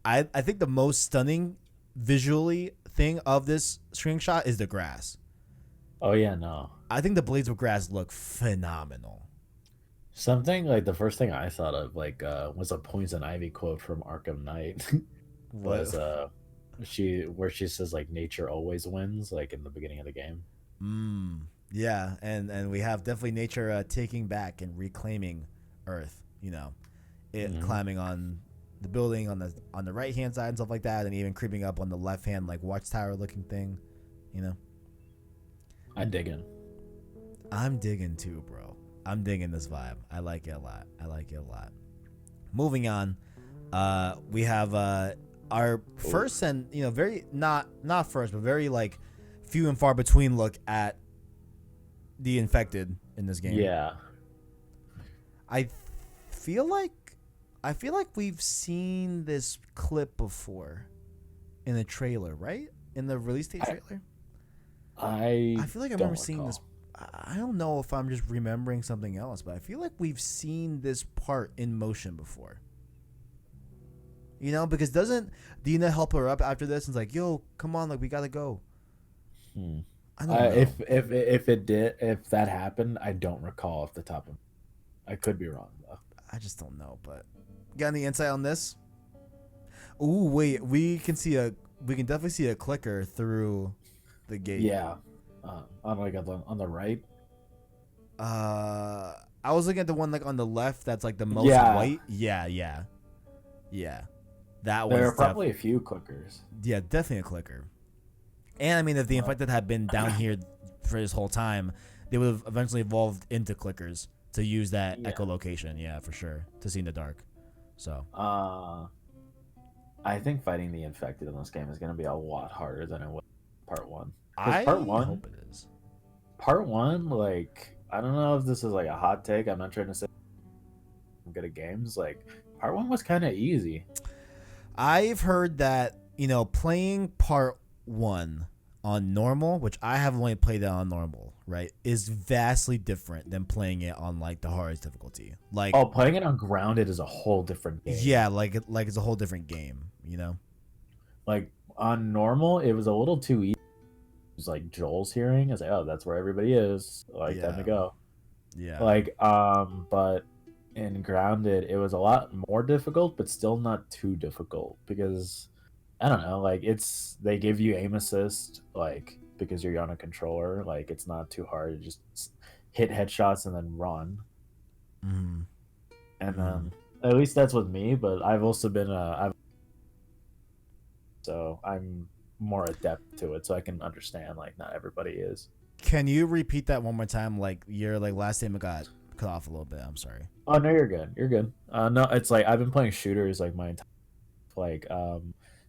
I think the most stunning visually thing of this screenshot is the grass. Oh yeah, no. I think the blades of grass look phenomenal. Something like the first thing I thought of was a Poison Ivy quote from Arkham Knight. was she says like nature always wins, like in the beginning of the game. Yeah, and we have definitely nature taking back and reclaiming Earth. You know, it climbing on the building on the right hand side and stuff like that, and even creeping up on the left hand like watchtower looking thing. You know, I'm digging too, bro. I'm digging this vibe. I like it a lot. Moving on, we have our first and very not first, but very like few and far between look at the infected in this game. Yeah. I feel like we've seen this clip before in a trailer, right? In the release date trailer. I feel like I remember seeing this. I don't know if I'm just remembering something else, but I feel like we've seen this part in motion before. You know, because doesn't Dina help her up after this and it's like, yo, come on, like we gotta go. I don't know. If that happened, I don't recall off the top of. I could be wrong though. I just don't know, but got any insight on this? Ooh, wait, we can definitely see a clicker through the gate. Yeah. On the right. I was looking at the one like on the left that's like the most white. Yeah. That one. There are probably a few clickers. Yeah, definitely a clicker. And I mean, if the infected had been down here for this whole time, they would have eventually evolved into clickers to use that echolocation. Yeah, for sure, to see in the dark. So. I think fighting the infected in this game is going to be a lot harder than it was part one. Because I hope it is. Part one, like, I don't know if this is like a hot take. I'm not trying to say I'm good at games. Like, part one was kind of easy. I've heard that, playing part one on normal, which I have only played it on normal, right, is vastly different than playing it on like the hardest difficulty. Like, oh, playing it on grounded is a whole different game. Yeah, like it's a whole different game, Like on normal, it was a little too easy. It was like Joel's hearing. I was like, oh, that's where everybody is. Like, time to go. Yeah. Like, but in grounded, it was a lot more difficult, but still not too difficult because I don't know. Like, they give you aim assist, like because you're on a controller. Like, it's not too hard to just hit headshots and then run. Mm-hmm. And at least that's with me. But I've also been so I'm more adept to it, so I can understand like not everybody is. Can you repeat that one more time? Like your last name got cut off a little bit. I'm sorry. Oh no, you're good. You're good. No, it's like I've been playing shooters like my entire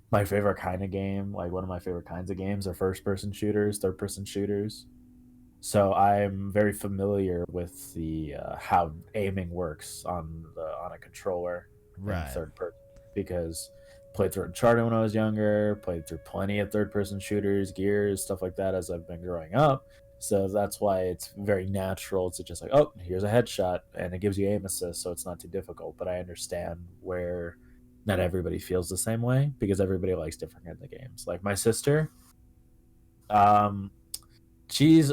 my favorite kind of game. Like one of my favorite kinds of games are first person shooters, third person shooters. So I'm very familiar with the how aiming works on a controller, right? Third person, because played through Uncharted when I was younger, played through plenty of third person shooters, Gears, stuff like that as I've been growing up. So that's why it's very natural to just like, oh, here's a headshot, and it gives you aim assist, so it's not too difficult. But I understand where not everybody feels the same way because everybody likes different kinds of games. Like my sister, she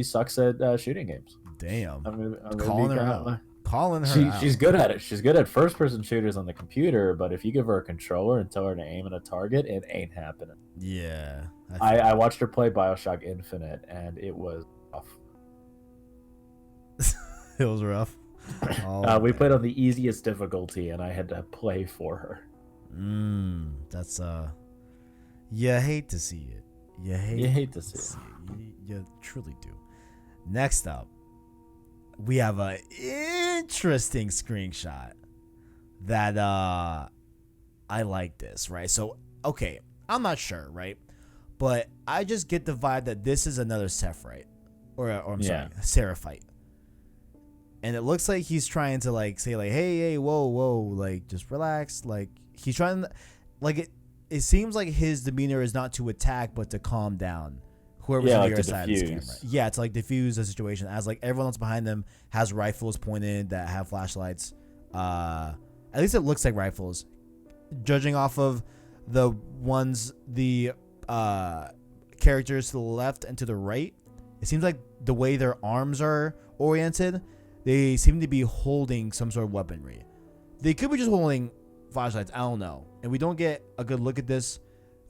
sucks at shooting games. Damn, I'm calling her out. Calling her out. She's good at it. She's good at first person shooters on the computer, but if you give her a controller and tell her to aim at a target, it ain't happening. Yeah. I watched her play BioShock Infinite and it was rough. It was rough. We played on the easiest difficulty and I had to play for her. That's you hate to see it. You hate to see it. You truly do. Next up, we have an interesting screenshot that I like this, right? So, okay, I'm not sure, right? But I just get the vibe that this is another Sephiroth. Or I'm sorry, Seraphite. And it looks like he's trying to like say like, hey, whoa, like just relax. Like he's trying to, like it seems like his demeanor is not to attack but to calm down whoever's on your side of this camera. Yeah, to like diffuse the situation as like everyone else behind them has rifles pointed that have flashlights. At least it looks like rifles. Judging off of the characters to the left and to the right, it seems like the way their arms are oriented, they seem to be holding some sort of weaponry. They could be just holding flashlights. I don't know. And we don't get a good look at this.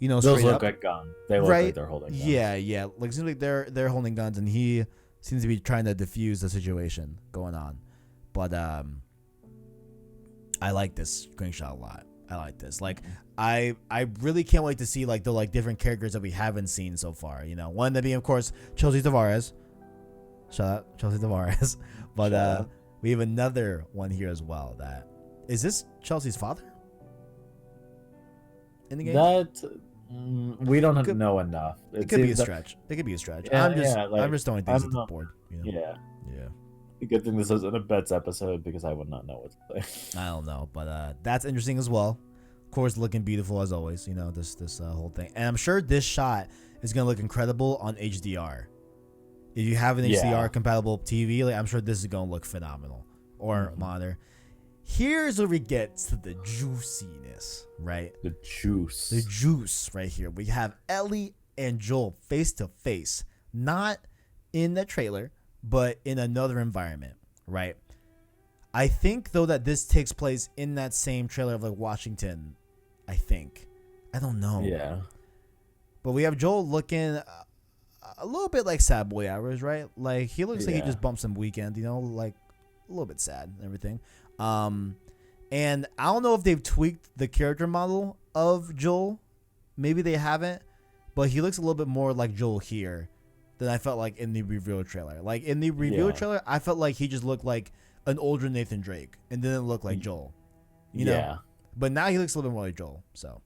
Those look like guns. They look like they're holding guns. Yeah. Like it seems like they're holding guns, and he seems to be trying to diffuse the situation going on. But I like this screenshot a lot. I like this. Like I really can't wait to see like the like different characters that we haven't seen so far. One of them being of course Chelsea Tavares. Shout out Chelsea Tavares. But we have another one here as well. That is this Chelsea's father in the game? That we don't know enough. It could be a stretch. It could be a stretch. Yeah, I'm just throwing things at the board. Yeah. The good thing this isn't a bets episode because I would not know what to say. I don't know, but that's interesting as well. Of course, looking beautiful as always. This whole thing, and I'm sure this shot is gonna look incredible on HDR. If you have an HDR compatible TV, like I'm sure this is gonna look phenomenal or monitor. Here's where we get to the juiciness, right? The juice right here. We have Ellie and Joel face to face, not in the trailer, but in another environment, right? I think though that this takes place in that same trailer of like Washington. I think. I don't know. Yeah. But we have Joel looking a little bit like Sad Boy Hours, right? Like he looks like he just bumped some Weekend, like a little bit sad and everything. And I don't know if they've tweaked the character model of Joel. Maybe they haven't, but he looks a little bit more like Joel here than I felt like in the reveal trailer. Like in the reveal trailer, I felt like he just looked like an older Nathan Drake and didn't look like Joel. You know? But now he looks a little bit more like Joel. So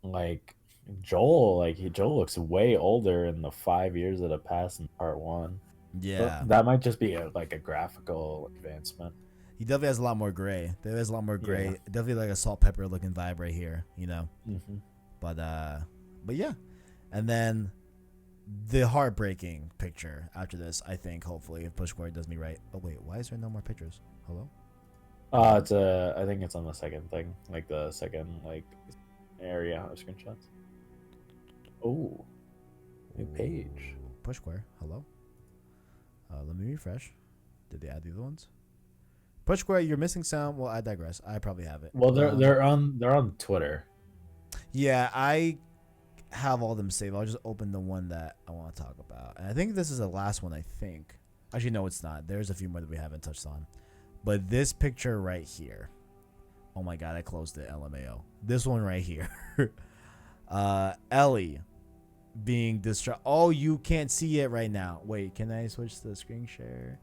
Like Joel, Joel looks way older in the 5 years that have passed in part one. yeah, But that might just be a graphical advancement. he definitely has a lot more gray. There is a lot more gray. Yeah. Definitely like a salt pepper looking vibe right here. Mm-hmm. But yeah, and then the heartbreaking picture after this, I think, hopefully, if Push Square does me right. Oh wait, why is there no more pictures? Hello? I think it's on the second thing, like the second area of screenshots. Oh, new page. Push Square, hello? Let me refresh. Did they add the other ones? Push Square, you're missing some. Well, I digress. I probably have it. Well, they're on Twitter. Yeah, I have all them saved. I'll just open the one that I want to talk about. And I think this is the last one, I think. Actually, no, it's not. There's a few more that we haven't touched on. But this picture right here. Oh my god, I closed it, LMAO. This one right here. Ellie being distraught. Oh, you can't see it right now. Wait, can I switch to the screen share?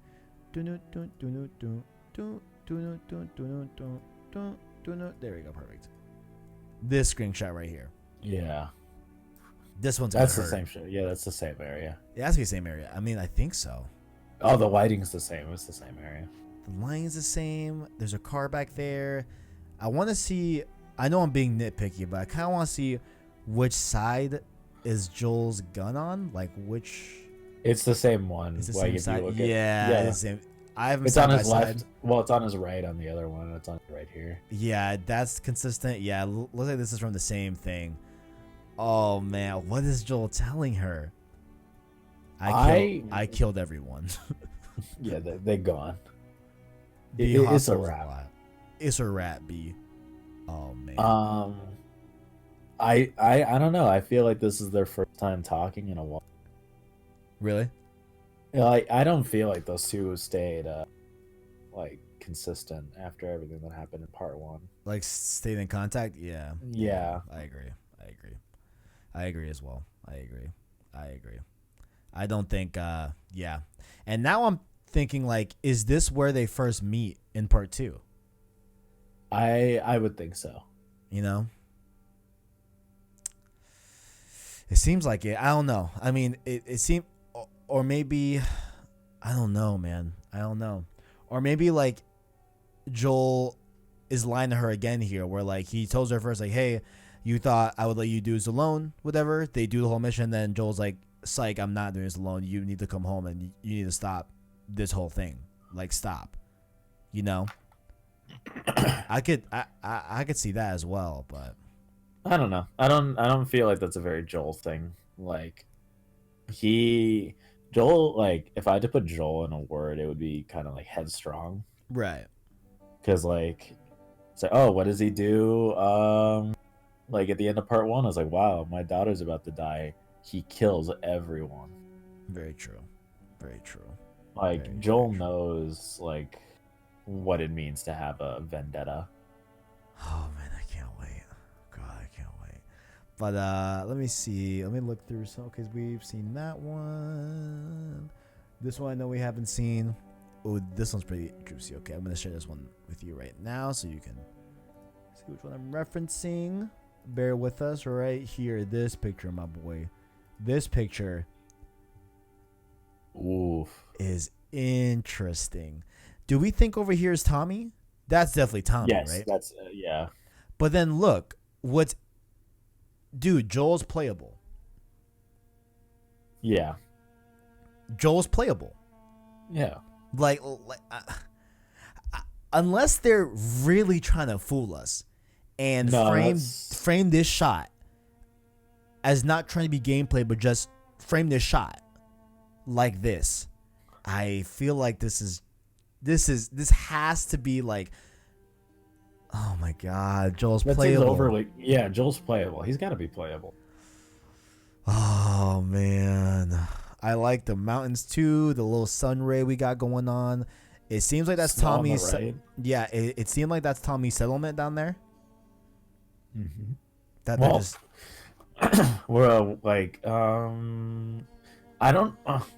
There we go, perfect. This screenshot right here. Yeah. This one's the same shit. Yeah, that's the same area. It has to be the same area. I mean, I think so. Oh, the lighting's the same. It's the same area. The line's the same. There's a car back there. I want to see. I know I'm being nitpicky, but I kind of want to see which side is Joel's gun on. Like which. It's the same one. It's the same side. Yeah. It's the same. I haven't. It's on his left. Well, it's on his right on the other one. It's on right here. Yeah, that's consistent. Yeah, looks like this is from the same thing. Oh man, what is Joel telling her? I killed everyone. Yeah, they're gone. It's a rat. It's a rat, B. Oh man. I don't know. I feel like this is their first time talking in a while. Really? I don't feel like those two stayed consistent after everything that happened in part one. Like stayed in contact? Yeah. Yeah. I agree as well. I agree. I don't think yeah. And now I'm thinking like, is this where they first meet in part two? I would think so. You know? It seems like it. I don't know. I mean, it seemed, or maybe, I don't know, man. I don't know. Or maybe like Joel is lying to her again here, where like he tells her first, like, hey, you thought I would let you do this alone, whatever. They do the whole mission, then Joel's like, psych, I'm not doing this alone. You need to come home and you need to stop this whole thing. Like, stop. You know? I could see that as well, but I don't know. I don't feel like that's a very Joel thing. Like Joel, like if I had to put Joel in a word, it would be kind of like headstrong. Right. Because like it's like, oh, what does he do? Like at the end of part one, I was like, wow, my daughter's about to die. He kills everyone. Very true. Very true. Like very, Joel very true. knows like what it means to have a vendetta. Oh man, I can't wait. God, I can't wait. But let me see. Let me look through some because we've seen that one. This one I know we haven't seen. Oh, this one's pretty juicy. Okay, I'm gonna share this one with you right now so you can see which one I'm referencing. Bear with us right here. This picture, my boy. This picture Oof. is interesting. Do we think over here is Tommy? That's definitely Tommy, yes, right? That's yeah. But then look, dude, Joel's playable. Yeah. Joel's playable. Yeah. Like unless they're really trying to fool us and frame this shot as not trying to be gameplay, but just frame this shot like this. I feel like this has to be like, oh my god, Joel's playable. Joel's playable. He's got to be playable. Oh man, I like the mountains too. The little sun ray we got going on. It seems like that's Tommy's. Right? Yeah, it seemed like that's Tommy's settlement down there. Mm-hmm. That just. We're I don't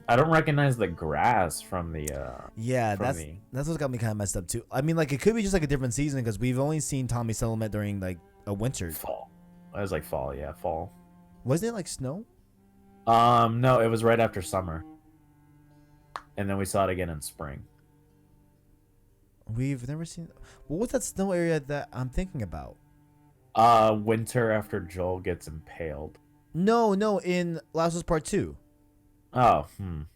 recognize the grass from the Yeah, from that's what's got me kind of messed up too. I mean, like it could be just like a different season because we've only seen Tommy Settlement during like a winter. fall. It was like fall, yeah, fall. Wasn't it like snow? No, it was right after summer, and then we saw it again in spring. We've never seen. What was that snow area that I'm thinking about? Winter after Joel gets impaled. No, in Last of Us Part 2. Oh,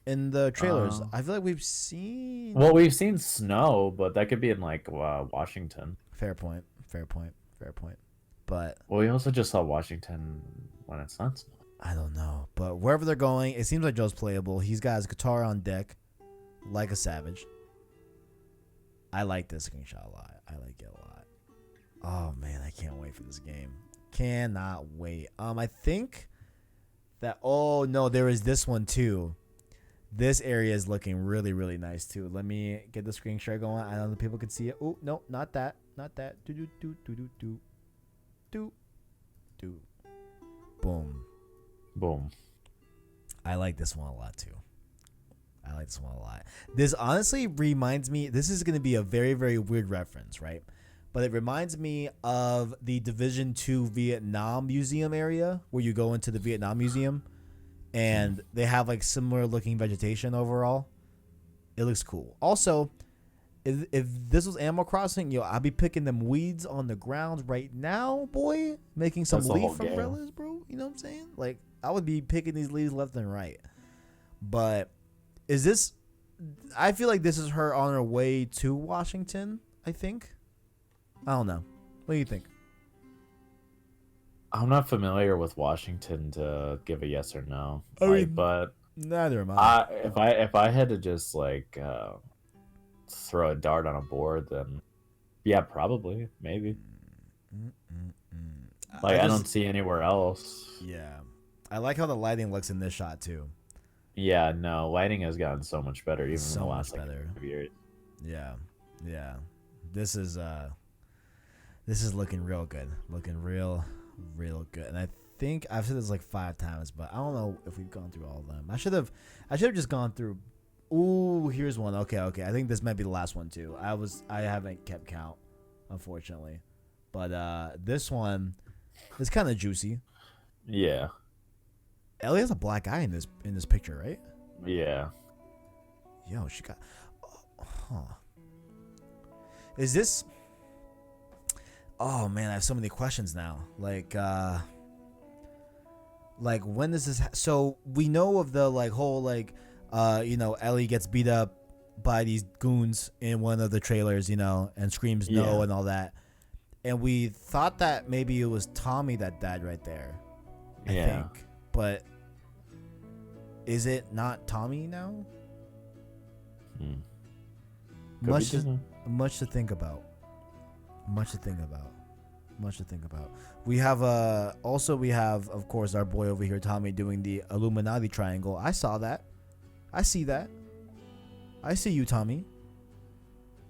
In the trailers, I feel like we've seen. Well, we've seen snow, but that could be in like Washington. Fair point. Fair point. Fair point. But well, we also just saw Washington when it's not snow. I don't know. But wherever they're going, it seems like Joe's playable. He's got his guitar on deck, like a savage. I like this screenshot a lot. I like it a lot. Oh man, I can't wait for this game. Cannot wait. I think that. Oh no, there is this one too. This area is looking really, really nice too. Let me get the screen share going. I know the people can see it. Oh no, not that. Not that. Do do do do do do do do. Boom. Boom. I like this one a lot too. I like this one a lot. This honestly reminds me. This is going to be a very, very weird reference, right? But it reminds me of the Division 2 Vietnam Museum area where you go into the Vietnam Museum and they have like similar looking vegetation overall. It looks cool. Also, if this was Animal Crossing, yo, I'd be picking them weeds on the ground right now, boy. Making some leaf umbrellas, bro. You know what I'm saying? Like, I would be picking these leaves left and right. But is this... I feel like this is her on her way to Washington, I think. I don't know. What do you think? I'm not familiar with Washington to give a yes or no. But neither am I. If I had to just like throw a dart on a board, then yeah, probably, maybe. Like I don't see anywhere else. Yeah, I like how the lighting looks in this shot too. Yeah, no, lighting has gotten so much better even in the last like, 5 years. Yeah. This is looking real good. Looking real good. And I think I've said this like 5 times, but I don't know if we've gone through all of them. I should have just gone through. Ooh, here's one. Okay. I think this might be the last one too. I haven't kept count, unfortunately. But this one is kind of juicy. Yeah. Ellie has a black eye in this picture, right? Yeah. Yo, she got. Huh. Is this? Oh man, I have so many questions now. Like when does this? So we know of the like whole like, Ellie gets beat up by these goons in one of the trailers, and screams no and all that, and we thought that maybe it was Tommy that died right there. I think, but is it not Tommy now? Much to think about. We have of course our boy over here Tommy doing the Illuminati triangle. I saw that. I see that. I see you, Tommy.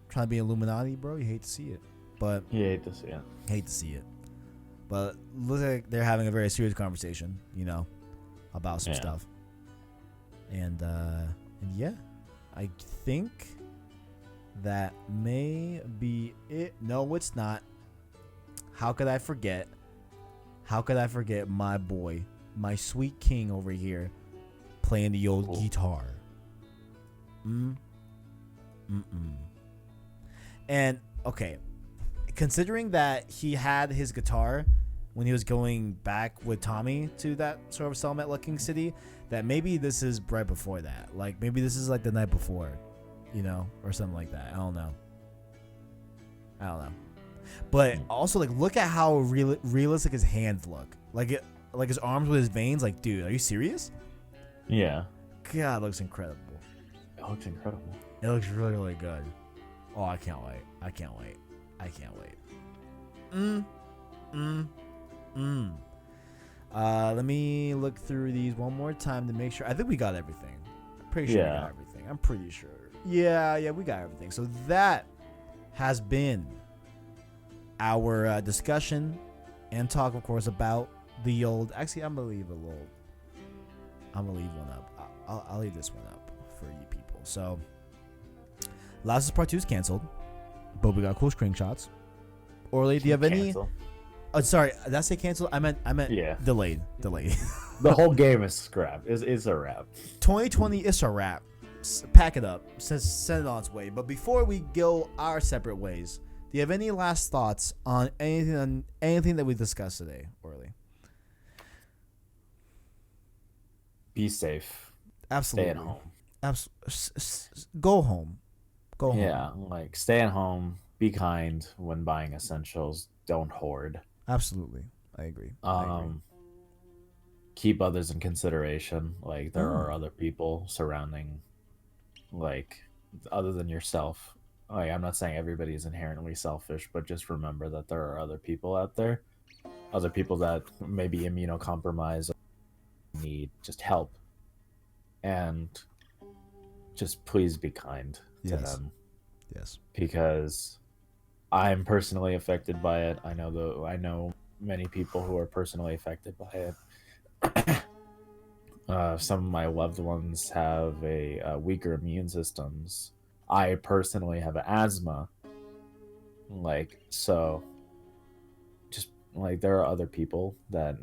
Trying to be Illuminati, bro. You hate to see it. But you hate to see it. But looks like they're having a very serious conversation, about some stuff. And yeah, I think that may be it. No, it's not. How could I forget my boy, my sweet king over here, playing the old guitar? And okay, considering that he had his guitar when he was going back with Tommy to that sort of settlement looking city, that maybe this is right before that. Like maybe this is like the night before, or something like that. I don't know. But also, like, look at how realistic his hands look. Like his arms with his veins. Like, dude, are you serious? Yeah. God, it looks incredible. It looks really, really good. Oh, I can't wait. Let me look through these one more time to make sure. I think we got everything. I'm pretty sure we got everything. I'm pretty sure. Yeah, we got everything. So that has been our discussion and talk, of course, about the old. Actually, I'm gonna leave one up. I'll leave this one up for you people. So, Last of Us Part 2 is canceled, but we got cool screenshots. Orly, do you have any? Oh, sorry, did I say canceled? I meant yeah. Delayed. The whole game is scrapped. It's a wrap. 2020 is a wrap. Pack it up. Send it on its way. But before we go our separate ways, do you have any last thoughts on anything that we discussed today, Orly? Be safe. Absolutely. Stay at home. Go home. Go home. Yeah, like stay at home. Be kind when buying essentials. Don't hoard. Absolutely. I agree. Keep others in consideration. Like there are other people surrounding, like other than yourself. Like I'm not saying everybody is inherently selfish, but just remember that there are other people out there, other people that may be immunocompromised, need just help, and just please be kind to them. Yes. Because I'm personally affected by it. I know many people who are personally affected by it. Some of my loved ones have a weaker immune systems. I personally have asthma. Like, so just like there are other people that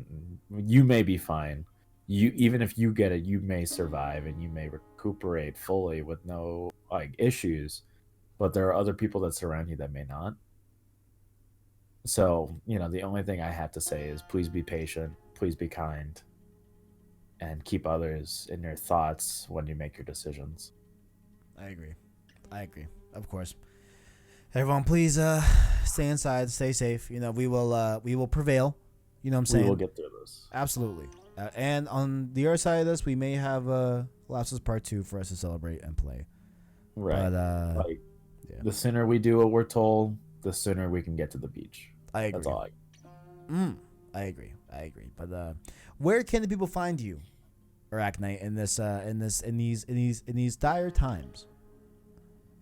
you may be fine. Even if you get it, you may survive and you may recuperate fully with no like issues. But there are other people that surround you that may not. So, the only thing I have to say is please be patient, please be kind, and keep others in your thoughts when you make your decisions. I agree. Of course. Everyone, please stay inside, stay safe. We will prevail. You know what I'm saying? We will get through this. Absolutely. And on the other side of this, we may have Last of Us Part 2 for us to celebrate and play. Right. But, the sooner we do what we're told, the sooner we can get to the beach. I agree. That's all I agree. But where can the people find you, Arachnite, in these dire times?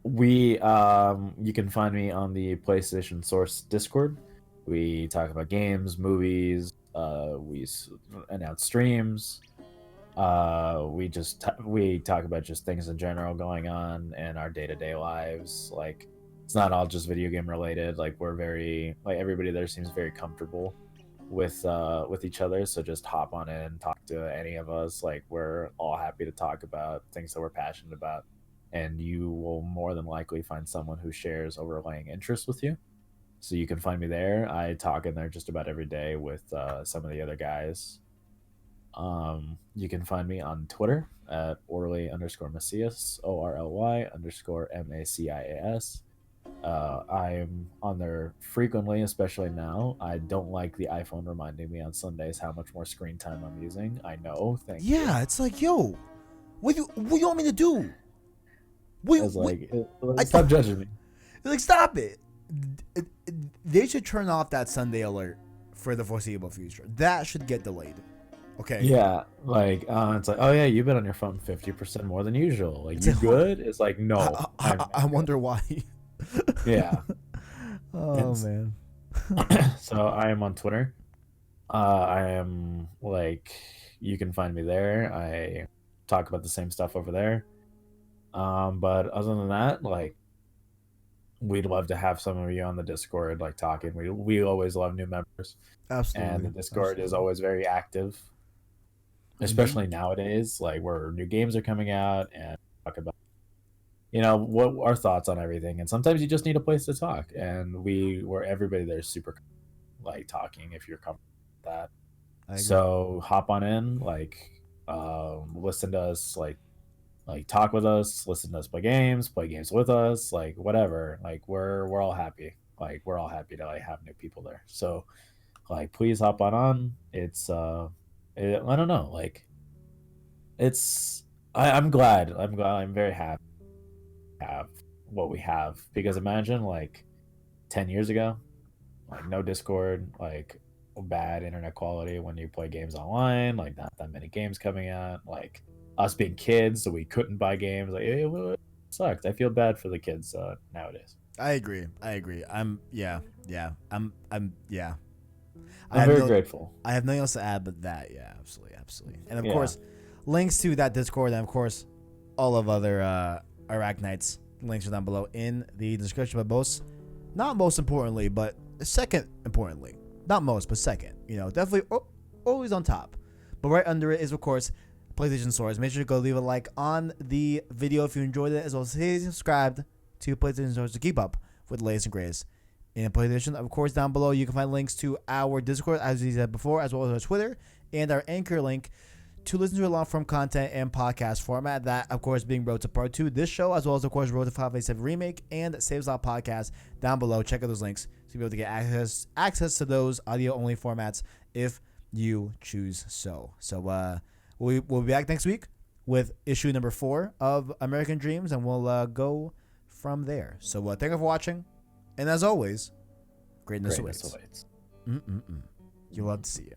You can find me on the PlayStation Source Discord. We talk about games, movies. We announce streams. We talk about just things in general going on in our day-to-day lives. Like, it's not all just video game related. Like, we're very, like, everybody there seems very comfortable with each other. So just hop on in, talk to any of us. Like, we're all happy to talk about things that we're passionate about, and you will more than likely find someone who shares overlaying interests with you. So you can find me there. I talk in there just about every day with some of the other guys. You can find me on Twitter at Orly_Macias, ORLY_MACIAS. I'm on there frequently, especially now. I don't like the iPhone reminding me on Sundays how much more screen time I'm using. I know. Thank you. Yeah, it's like, yo, what you want me to do? Stop judging me. Like, stop it. They should turn off that Sunday alert for the foreseeable future. That should get delayed. Okay. Yeah, like it's like, oh yeah, you've been on your phone 50% more than usual. Like, you good? It's like, no. I wonder why. Yeah. Man. So I am on Twitter. I am you can find me there. I talk about the same stuff over there. But other than that, we'd love to have some of you on the Discord, talking. We always love new members. Absolutely. And the Discord is always very active, especially nowadays, where new games are coming out, and talk about, what our thoughts on everything. And sometimes you just need a place to talk, and where everybody there is super talking if you're comfortable with that. So hop on in, listen to us, talk with us, listen to us play games with us, whatever. We're all happy. We're all happy to have new people there. So please hop on. It's I don't know, I'm glad. I'm very happy to have what we have, because imagine 10 years ago, no Discord, bad internet quality when you play games online, not that many games coming out, us being kids, so we couldn't buy games. It sucked. I feel bad for the kids nowadays. I agree. I'm very grateful. I have nothing else to add but that. Yeah, absolutely. And of course, links to that Discord and of course all of other Arachnites links are down below in the description. But not most importantly, but second importantly, not most, but second, definitely always on top. But right under it is, of course, PlayStation Source. Make sure to go leave a like on the video if you enjoyed it, as well as stay subscribed to PlayStation Source to keep up with the latest and greatest in PlayStation. Of course, down below you can find links to our Discord, as we said before, as well as our Twitter and our Anchor link to listen to a long form content and podcast format. That, of course, being Road to Part 2, this show, as well as, of course, Road to 587 Remake and Saves Lot Podcast down below. Check out those links to be able to get access to those audio-only formats if you choose so. So, we'll be back next week with issue number 4 of American Dreams, and we'll go from there. So, thank you for watching, and as always, greatness awaits. You'll love to see it.